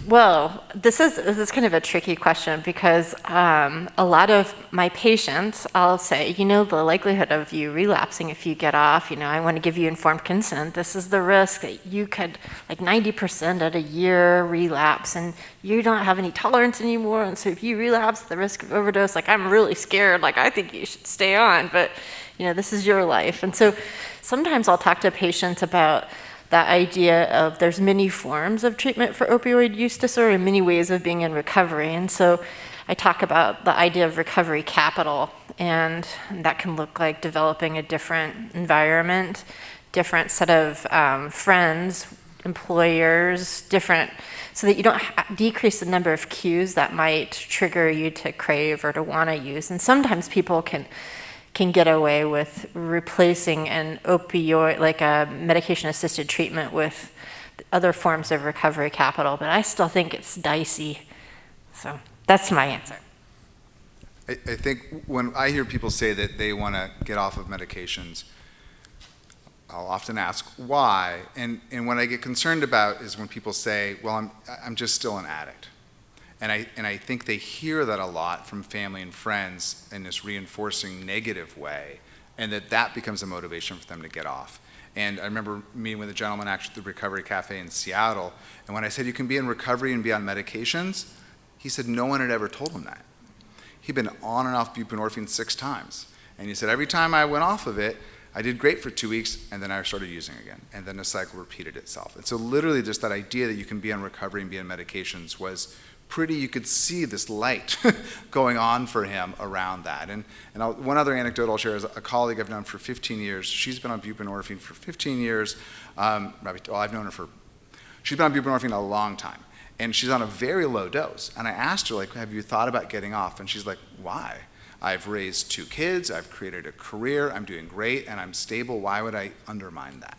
S8: Well, this is kind of a tricky question because a lot of my patients, I'll say, you know, the likelihood of you relapsing if you get off, you know, I want to give you informed consent. This is the risk that you could, like 90% at a year relapse, and you don't have any tolerance anymore. And so if you relapse, the risk of overdose, like I'm really scared, like I think you should stay on, but you know, this is your life. And so sometimes I'll talk to patients about that idea of there's many forms of treatment for opioid use disorder and many ways of being in recovery. And so I talk about the idea of recovery capital, and that can look like developing a different environment, different set of friends, employers, different, so that you don't decrease the number of cues that might trigger you to crave or to want to use. And sometimes people can get away with replacing an opioid, like a medication-assisted treatment, with other forms of recovery capital, but I still think it's dicey. So that's my answer.
S3: I think when I hear people say that they want to get off of medications, I'll often ask why, and what I get concerned about is when people say, well, I'm just still an addict. And I think they hear that a lot from family and friends in this reinforcing negative way, and that becomes a motivation for them to get off. And I remember meeting with a gentleman actually at the Recovery Cafe in Seattle, and when I said you can be in recovery and be on medications, he said no one had ever told him that. He'd been on and off buprenorphine 6 times. And he said every time I went off of it, I did great for 2 weeks, and then I started using again. And then the cycle repeated itself. And so literally just that idea that you can be on recovery and be on medications was pretty, you could see this light going on for him around that. And one other anecdote I'll share is a colleague I've known for 15 years. She's been on buprenorphine for 15 years. I've known her for, she's been on buprenorphine a long time. And she's on a very low dose. And I asked her, like, have you thought about getting off? And she's like, why? I've raised 2 kids, I've created a career, I'm doing great, and I'm stable. Why would I undermine that?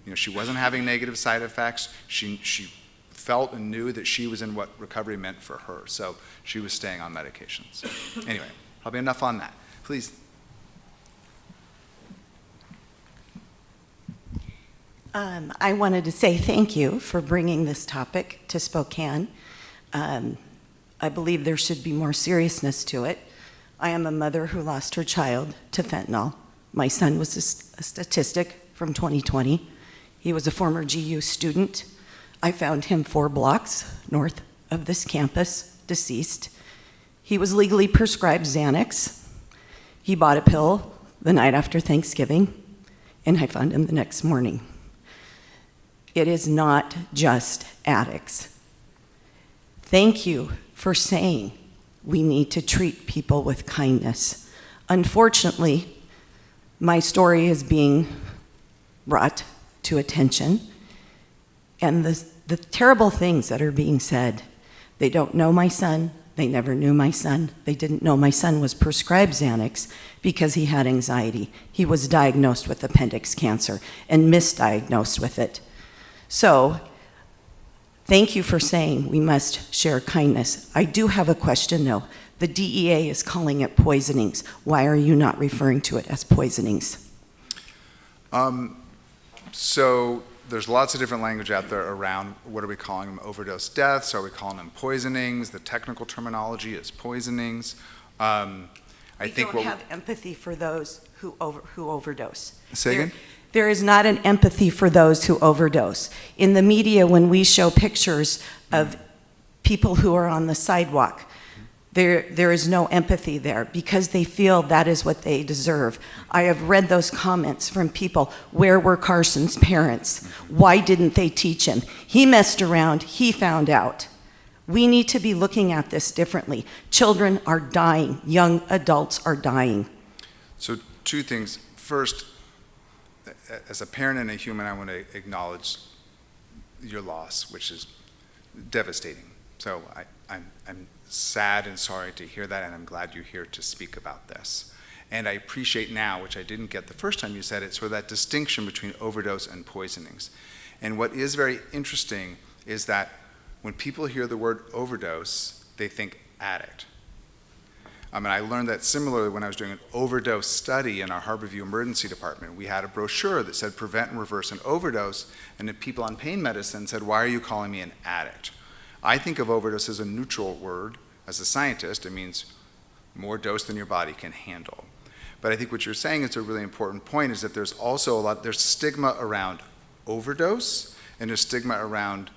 S3: You know, she wasn't having negative side effects. She felt and knew that she was in what recovery meant for her. So she was staying on medications. Anyway, probably enough on that. Please.
S10: I wanted to say thank you for bringing this topic to Spokane. I believe there should be more seriousness to it. I am a mother who lost her child to fentanyl. My son was a statistic from 2020. He was a former GU student. I found him 4 blocks north of this campus, deceased. He was legally prescribed Xanax. He bought a pill the night after Thanksgiving, and I found him the next morning. It is not just addicts. Thank you for saying we need to treat people with kindness. Unfortunately, my story is being brought to attention, and the terrible things that are being said. They don't know my son, They never knew my son. They didn't know my son was prescribed Xanax because he had anxiety. He was diagnosed with appendix cancer and misdiagnosed with it. So, thank you for saying we must share kindness. I do have a question though. The DEA is calling it poisonings. Why are you not referring to it as poisonings?
S3: So there's lots of different language out there around what are we calling them, overdose deaths? Are we calling them poisonings? The technical terminology is poisonings.
S10: We don't have empathy for those who overdose.
S3: Say again?
S10: There is not an empathy for those who overdose. In the media, when we show pictures of people who are on the sidewalk, there is no empathy there because they feel that is what they deserve. I have read those comments from people. Where were Carson's parents? Why didn't they teach him? He messed around, he found out. We need to be looking at this differently. Children are dying, young adults are dying.
S3: So two things. First, as a parent and a human, I want to acknowledge your loss, which is devastating. So I'm sad and sorry to hear that, and I'm glad you're here to speak about this. And I appreciate now, which I didn't get the first time you said it, sort of that distinction between overdose and poisonings. And what is very interesting is that when people hear the word overdose, they think addict. And I learned that similarly when I was doing an overdose study in our Harborview Emergency Department. We had a brochure that said prevent and reverse an overdose, and the people on pain medicine said, why are you calling me an addict? I think of overdose as a neutral word. As a scientist, it means more dose than your body can handle. But I think what you're saying is a really important point, is that there's also there's stigma around overdose, and there's stigma around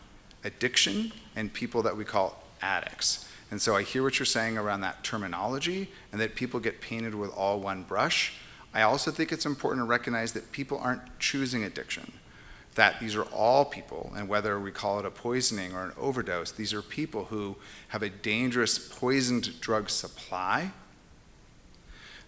S3: addiction and people that we call addicts. And so I hear what you're saying around that terminology and that people get painted with all one brush. I also think it's important to recognize that people aren't choosing addiction, that these are all people, and whether we call it a poisoning or an overdose, these are people who have a dangerous poisoned drug supply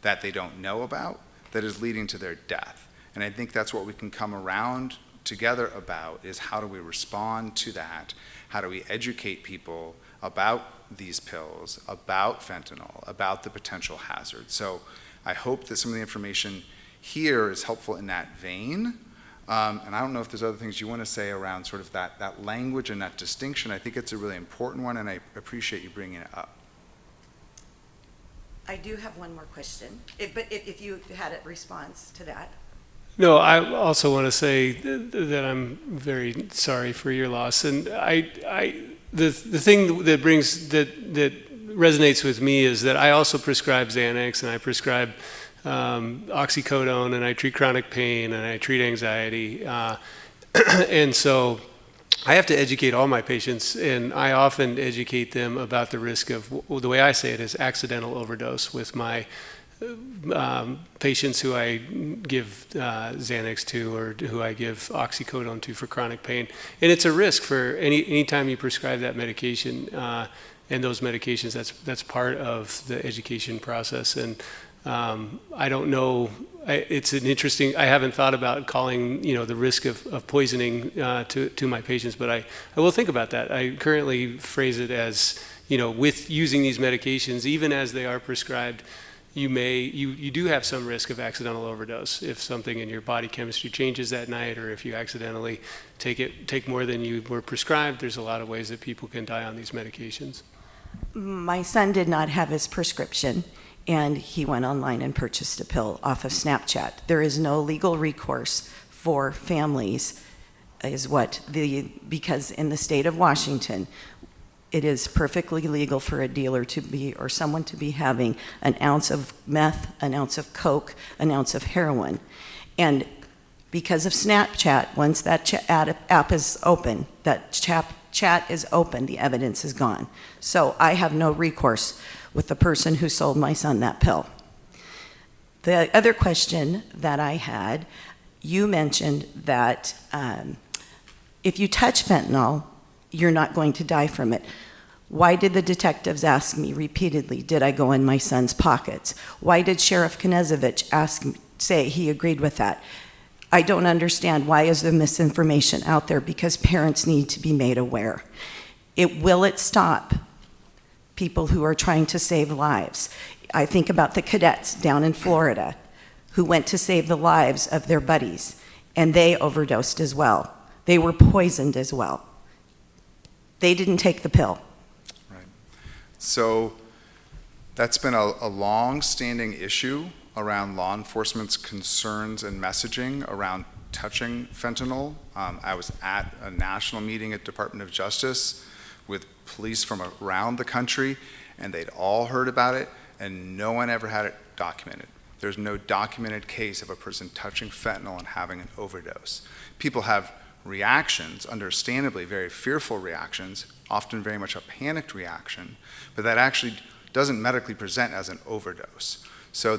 S3: that they don't know about that is leading to their death. And I think that's what we can come around together about, is how do we respond to that? How do we educate people about these pills, about fentanyl, about the potential hazards? So I hope that some of the information here is helpful in that vein. And I don't know if there's other things you want to say around sort of that language and that distinction. I think it's a really important one, and I appreciate you bringing it up.
S10: I do have one more question, but if you had a response to that.
S7: No, I also want to say that I'm very sorry for your loss, and the thing that resonates with me is that I also prescribe Xanax, and I prescribe oxycodone, and I treat chronic pain, and I treat anxiety, and so I have to educate all my patients, and I often educate them about the risk of, the way I say it is, accidental overdose with my patients who I give Xanax to, or who I give oxycodone to for chronic pain. And it's a risk for any time you prescribe that medication and those medications. That's part of the education process. And I don't know. It's an interesting. I haven't thought about calling the risk of poisoning to my patients, but I will think about that. I currently phrase it as with using these medications, even as they are prescribed, you do have some risk of accidental overdose if something in your body chemistry changes that night, or if you accidentally take more than you were prescribed. There's a lot of ways that people can die on these medications.
S10: My son did not have his prescription, and he went online and purchased a pill off of Snapchat. There is no legal recourse for families, because in the state of Washington, it is perfectly legal for a dealer to be, or someone to be having an ounce of meth, an ounce of coke, an ounce of heroin. And because of Snapchat, once that app is open, that chat is open, the evidence is gone. So I have no recourse with the person who sold my son that pill. The other question that I had, you mentioned that if you touch fentanyl, you're not going to die from it. Why did the detectives ask me repeatedly, did I go in my son's pockets? Why did Sheriff Knezevich say he agreed with that? I don't understand. Why is there misinformation out there? Because parents need to be made aware. Will it stop? people who are trying to save lives. I think about the cadets down in Florida who went to save the lives of their buddies, and they overdosed as well. They were poisoned as well. They didn't take the pill.
S3: Right. So that's been a long-standing issue around law enforcement's concerns and messaging around touching fentanyl. I was at a national meeting at Department of Justice with police from around the country, and they'd all heard about it, and no one ever had it documented. There's no documented case of a person touching fentanyl and having an overdose. People have reactions, understandably very fearful reactions, often very much a panicked reaction, but that actually doesn't medically present as an overdose. So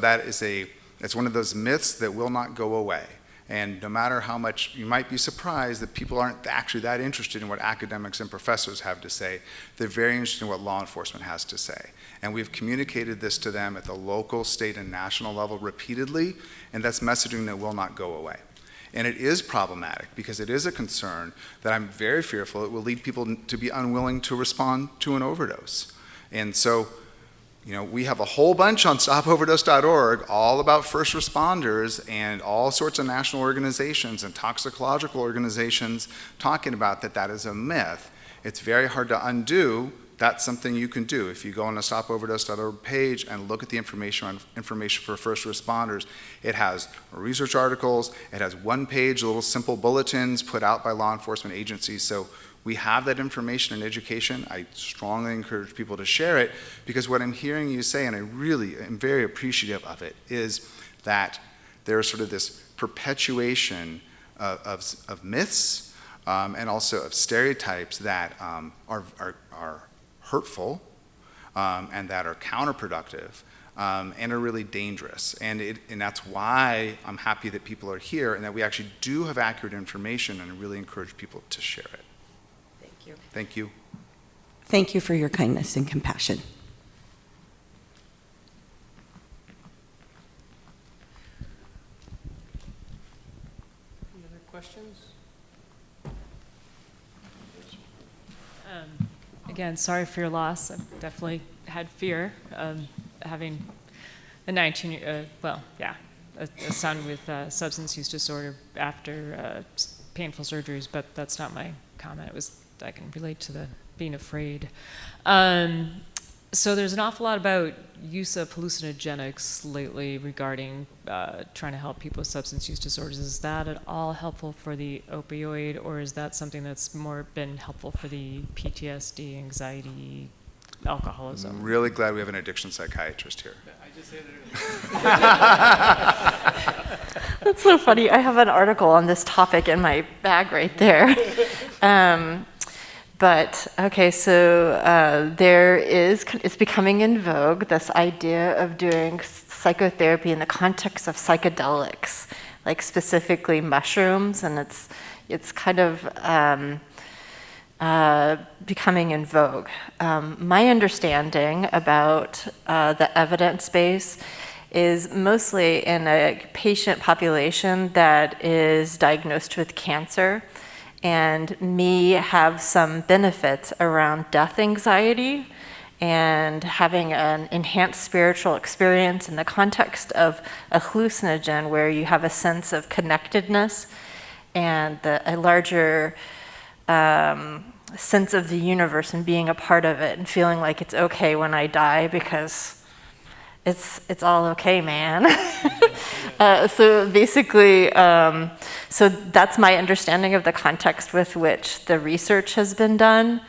S3: it's one of those myths that will not go away. And no matter how much, you might be surprised that people aren't actually that interested in what academics and professors have to say. They're very interested in what law enforcement has to say. And we've communicated this to them at the local, state, and national level repeatedly, and that's messaging that will not go away. And it is problematic because it is a concern that I'm very fearful it will lead people to be unwilling to respond to an overdose. And so, we have a whole bunch on stopoverdose.org all about first responders and all sorts of national organizations and toxicological organizations talking about that is a myth. It's very hard to undo. That's something you can do. If you go on the stopoverdose.org page and look at the information for first responders, it has research articles, it has one-page little simple bulletins put out by law enforcement agencies. So we have that information and education. I strongly encourage people to share it because what I'm hearing you say, and I really am very appreciative of it, is that there's sort of this perpetuation of myths and also of stereotypes that are hurtful and that are counterproductive and are really dangerous. And that's why I'm happy that people are here and that we actually do have accurate information, and I really encourage people to share it. Thank you.
S10: Thank you for your kindness and compassion.
S2: Any other questions?
S11: Again, sorry for your loss. I've definitely had fear having a 19-year, a son with substance use disorder after painful surgeries, but that's not my comment. I can relate to the being afraid. So there's an awful lot about use of hallucinogenics lately regarding trying to help people with substance use disorders. Is that at all helpful for the opioid, or is that something that's more been helpful for the PTSD, anxiety, alcoholism?
S3: I'm really glad we have an addiction psychiatrist here.
S7: I just said it earlier.
S8: That's so funny. I have an article on this topic in my bag right there. But okay, so it's becoming in vogue, this idea of doing psychotherapy in the context of psychedelics, like specifically mushrooms, and it's kind of becoming in vogue. My understanding about the evidence base is mostly in a patient population that is diagnosed with cancer and may have some benefits around death anxiety and having an enhanced spiritual experience in the context of a hallucinogen where you have a sense of connectedness and a larger sense of the universe and being a part of it and feeling like it's okay when I die because it's all okay, man. So basically, so that's my understanding of the context with which the research has been done.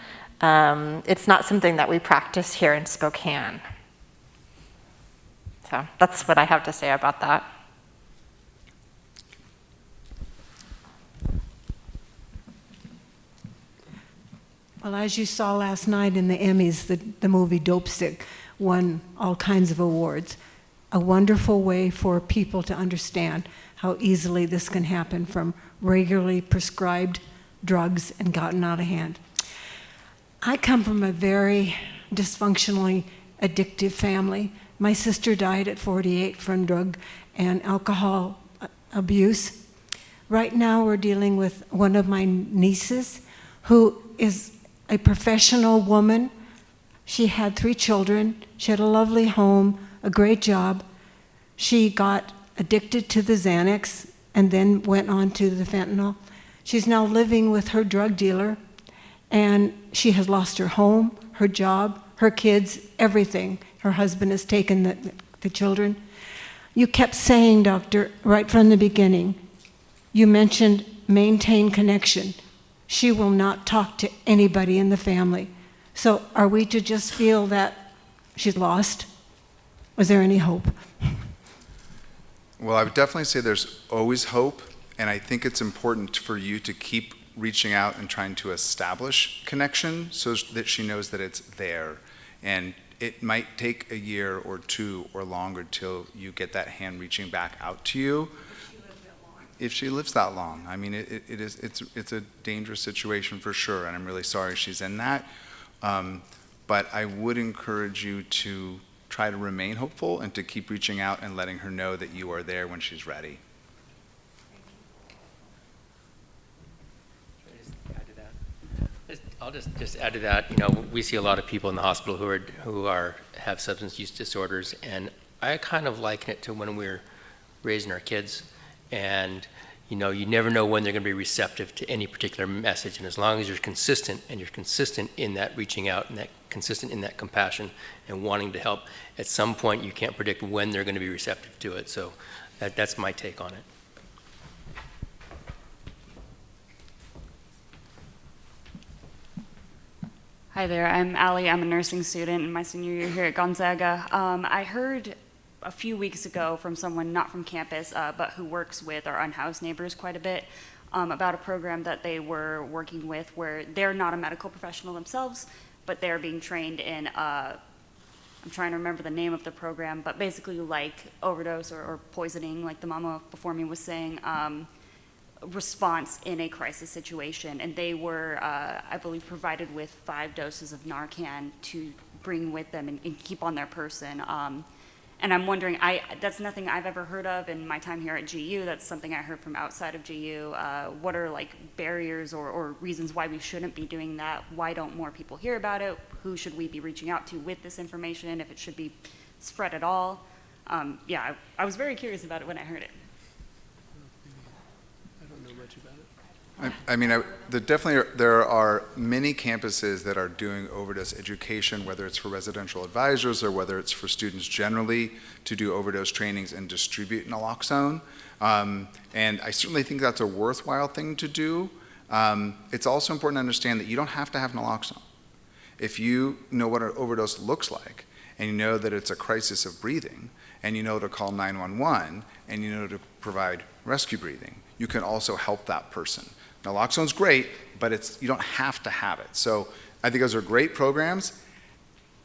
S8: It's not something that we practice here in Spokane. So that's what I have to say about that.
S12: Well, as you saw last night in the Emmys, the movie Dope Stick won all kinds of awards. A wonderful way for people to understand how easily this can happen from regularly prescribed drugs and gotten out of hand. I come from a very dysfunctionally addictive family. My sister died at 48 from drug and alcohol abuse. Right now we're dealing with one of my nieces who is a professional woman She had 3 children. She had a lovely home, a great job. She got addicted to the Xanax and then went on to the fentanyl. She's now living with her drug dealer, and she has lost her home, her job, her kids, everything. Her husband has taken the children. You kept saying, doctor, right from the beginning, you mentioned maintain connection. She will not talk to anybody in the family. So are we to just feel that she's lost? Was there any hope?
S3: Well, I would definitely say there's always hope, and I think it's important for you to keep reaching out and trying to establish connection so that she knows that it's there. And it might take a year or 2 or longer till you get that hand reaching back out to you. If she lives that long. I mean, it's a dangerous situation for sure, and I'm really sorry she's in that. But I would encourage you to try to remain hopeful and to keep reaching out and letting her know that you are there when she's ready.
S2: I'll just add to that. You know, we see a lot of people in the hospital who have substance use disorders, and I kind of liken it to when we're raising our kids, and you know, you never know when they're going to be receptive to any particular message, and as long as you're consistent in that reaching out and that consistent in that compassion and wanting to help, at some point you can't predict when they're going to be receptive to it. So that's my take on it.
S13: Hi there, I'm Allie. I'm a nursing student in my senior year here at Gonzaga. I heard a few weeks ago from someone not from campus, but who works with our unhoused neighbors quite a bit, about a program that they were working with where they're not a medical professional themselves, but they're being trained in, I'm trying to remember the name of the program, but basically like overdose or poisoning, like the mama before me was saying, response in a crisis situation. And they were, I believe, provided with 5 doses of Narcan to bring with them and keep on their person. And I'm wondering, that's nothing I've ever heard of in my time here at GU. That's something I heard from outside of GU. What are like barriers or reasons why we shouldn't be doing that? Why don't more people hear about it? Who should we be reaching out to with this information, if it should be spread at all? Yeah, I was very curious about it when I heard it.
S3: I mean, there are many campuses that are doing overdose education, whether it's for residential advisors or whether it's for students generally to do overdose trainings and distribute naloxone. And I certainly think that's a worthwhile thing to do. It's also important to understand that you don't have to have naloxone. If you know what an overdose looks like, and you know that it's a crisis of breathing, and you know to call 911, and you know to provide rescue breathing, you can also help that person. Naloxone's great, but you don't have to have it. So I think those are great programs,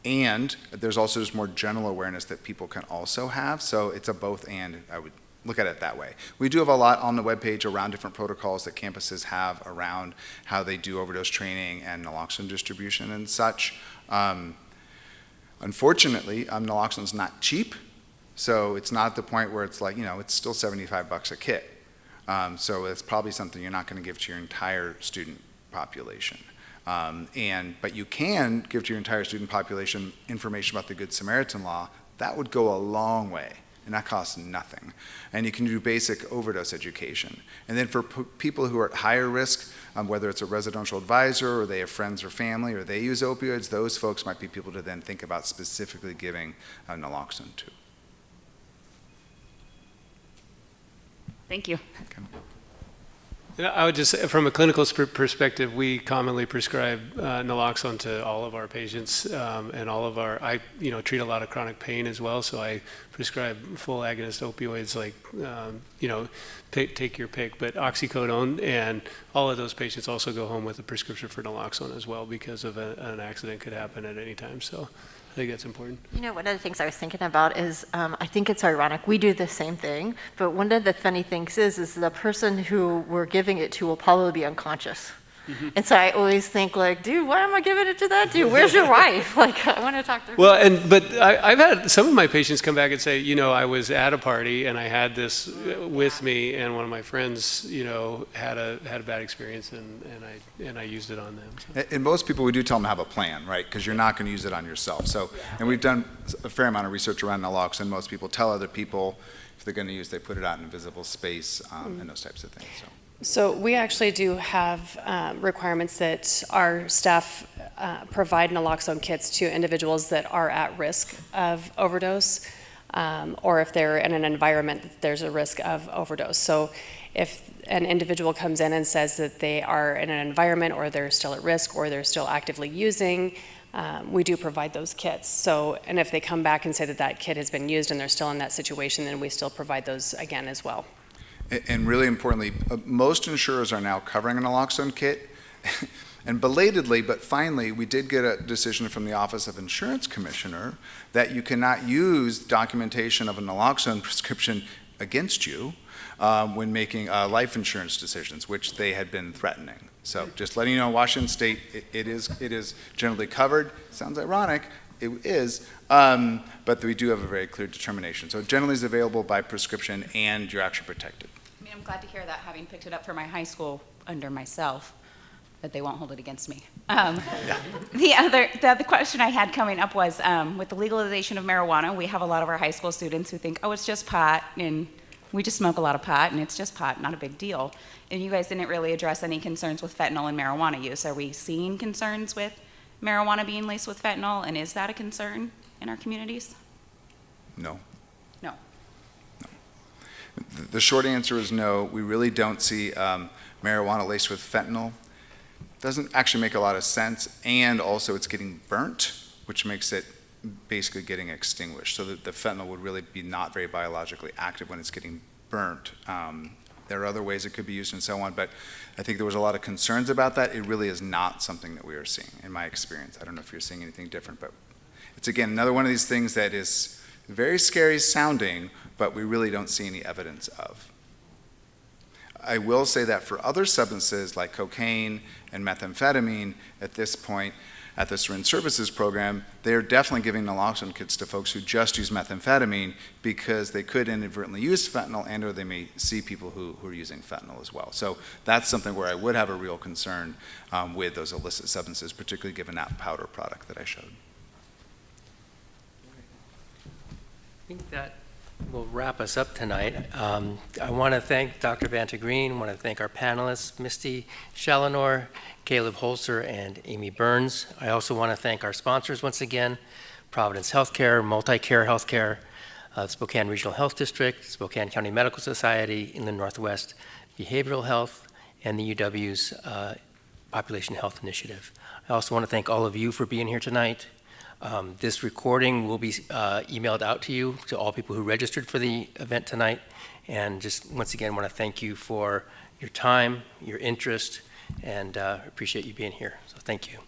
S3: and there's also just more general awareness that people can also have. So it's a both and, I would look at it that way. We do have a lot on the webpage around different protocols that campuses have around how they do overdose training and naloxone distribution and such. Unfortunately, naloxone's not cheap, so it's not at the point where it's like, you know, it's still $75 a kit. So it's probably something you're not going to give to your entire student population. But you can give to your entire student population information about the Good Samaritan law. That would go a long way, and that costs nothing. And you can do basic overdose education. And then for people who are at higher risk, whether it's a residential advisor or they have friends or family or they use opioids, those folks might be people to then think about specifically giving naloxone to.
S13: Thank you.
S7: Okay. I would just, from a clinical perspective, we commonly prescribe naloxone to all of our patients, and all of our, I treat a lot of chronic pain as well, so I prescribe full agonist opioids like, take your pick, but oxycodone, and all of those patients also go home with a prescription for naloxone as well because of an accident could happen at any time, so I think that's important.
S8: You know, one of the things I was thinking about is, I think it's ironic, we do the same thing, but one of the funny things is the person who we're giving it to will probably be unconscious. And so I always think like, dude, why am I giving it to that dude? Where's your wife? Like, I want to talk to her.
S7: Well, but I've had some of my patients come back and say, I was at a party and I had this with me, and one of my friends, had a bad experience, and I used it on them. So.
S3: And most people, we do tell them to have a plan, right? Because you're not going to use it on yourself. So, and we've done a fair amount of research around naloxone. Most people tell other people if they're going to use, they put it out in a visible space and those types of things.
S6: So we actually do have requirements that our staff provide naloxone kits to individuals that are at risk of overdose, or if they're in an environment that there's a risk of overdose. So if an individual comes in and says that they are in an environment, or they're still at risk, or they're still actively using, we do provide those kits. So, and if they come back and say that that kit has been used and they're still in that situation, then we still provide those again as well.
S3: And really importantly, most insurers are now covering a naloxone kit. And belatedly, but finally, we did get a decision from the Office of Insurance Commissioner that you cannot use documentation of a naloxone prescription against you when making life insurance decisions, which they had been threatening. So just letting you know, Washington State, it is generally covered. Sounds ironic. It is, but we do have a very clear determination. So it generally is available by prescription, and you're actually protected.
S14: I mean, I'm glad to hear that, having picked it up for my high school under myself, that they won't hold it against me. The other question I had coming up was, with the legalization of marijuana, we have a lot of our high school students who think, oh, it's just pot, and we just smoke a lot of pot, and it's just pot, not a big deal. And you guys didn't really address any concerns with fentanyl and marijuana use. Are we seeing concerns with marijuana being laced with fentanyl, and is that a concern in our communities?
S3: No.
S14: No.
S3: The short answer is no. We really don't see marijuana laced with fentanyl. Doesn't actually make a lot of sense, and also it's getting burnt, which makes it basically getting extinguished. So that the fentanyl would really be not very biologically active when it's getting burnt. There are other ways it could be used and so on, but I think there was a lot of concerns about that. It really is not something that we are seeing, in my experience. I don't know if you're seeing anything different, but it's, again, another one of these things that is very scary sounding, but we really don't see any evidence of. I will say that for other substances like cocaine and methamphetamine, at this point, at the Syringe Services Program, they're definitely giving naloxone kits to folks who just use methamphetamine because they could inadvertently use fentanyl, and or they may see people who are using fentanyl as well. So that's something where I would have a real concern with those illicit substances, particularly given that powder product that I showed.
S2: I think that will wrap us up tonight. I want to thank Dr. Banta-Green. I want to thank our panelists, Misty Challenor, Caleb Holzer, and Amy Burns. I also want to thank our sponsors once again, Providence Healthcare, MultiCare Healthcare, Spokane Regional Health District, Spokane County Medical Society, Inland Northwest Behavioral Health, and the UW's Population Health Initiative. I also want to thank all of you for being here tonight. This recording will be emailed out to you, to all people who registered for the event tonight. And just once again, want to thank you for your time, your interest, and appreciate you being here. So thank you.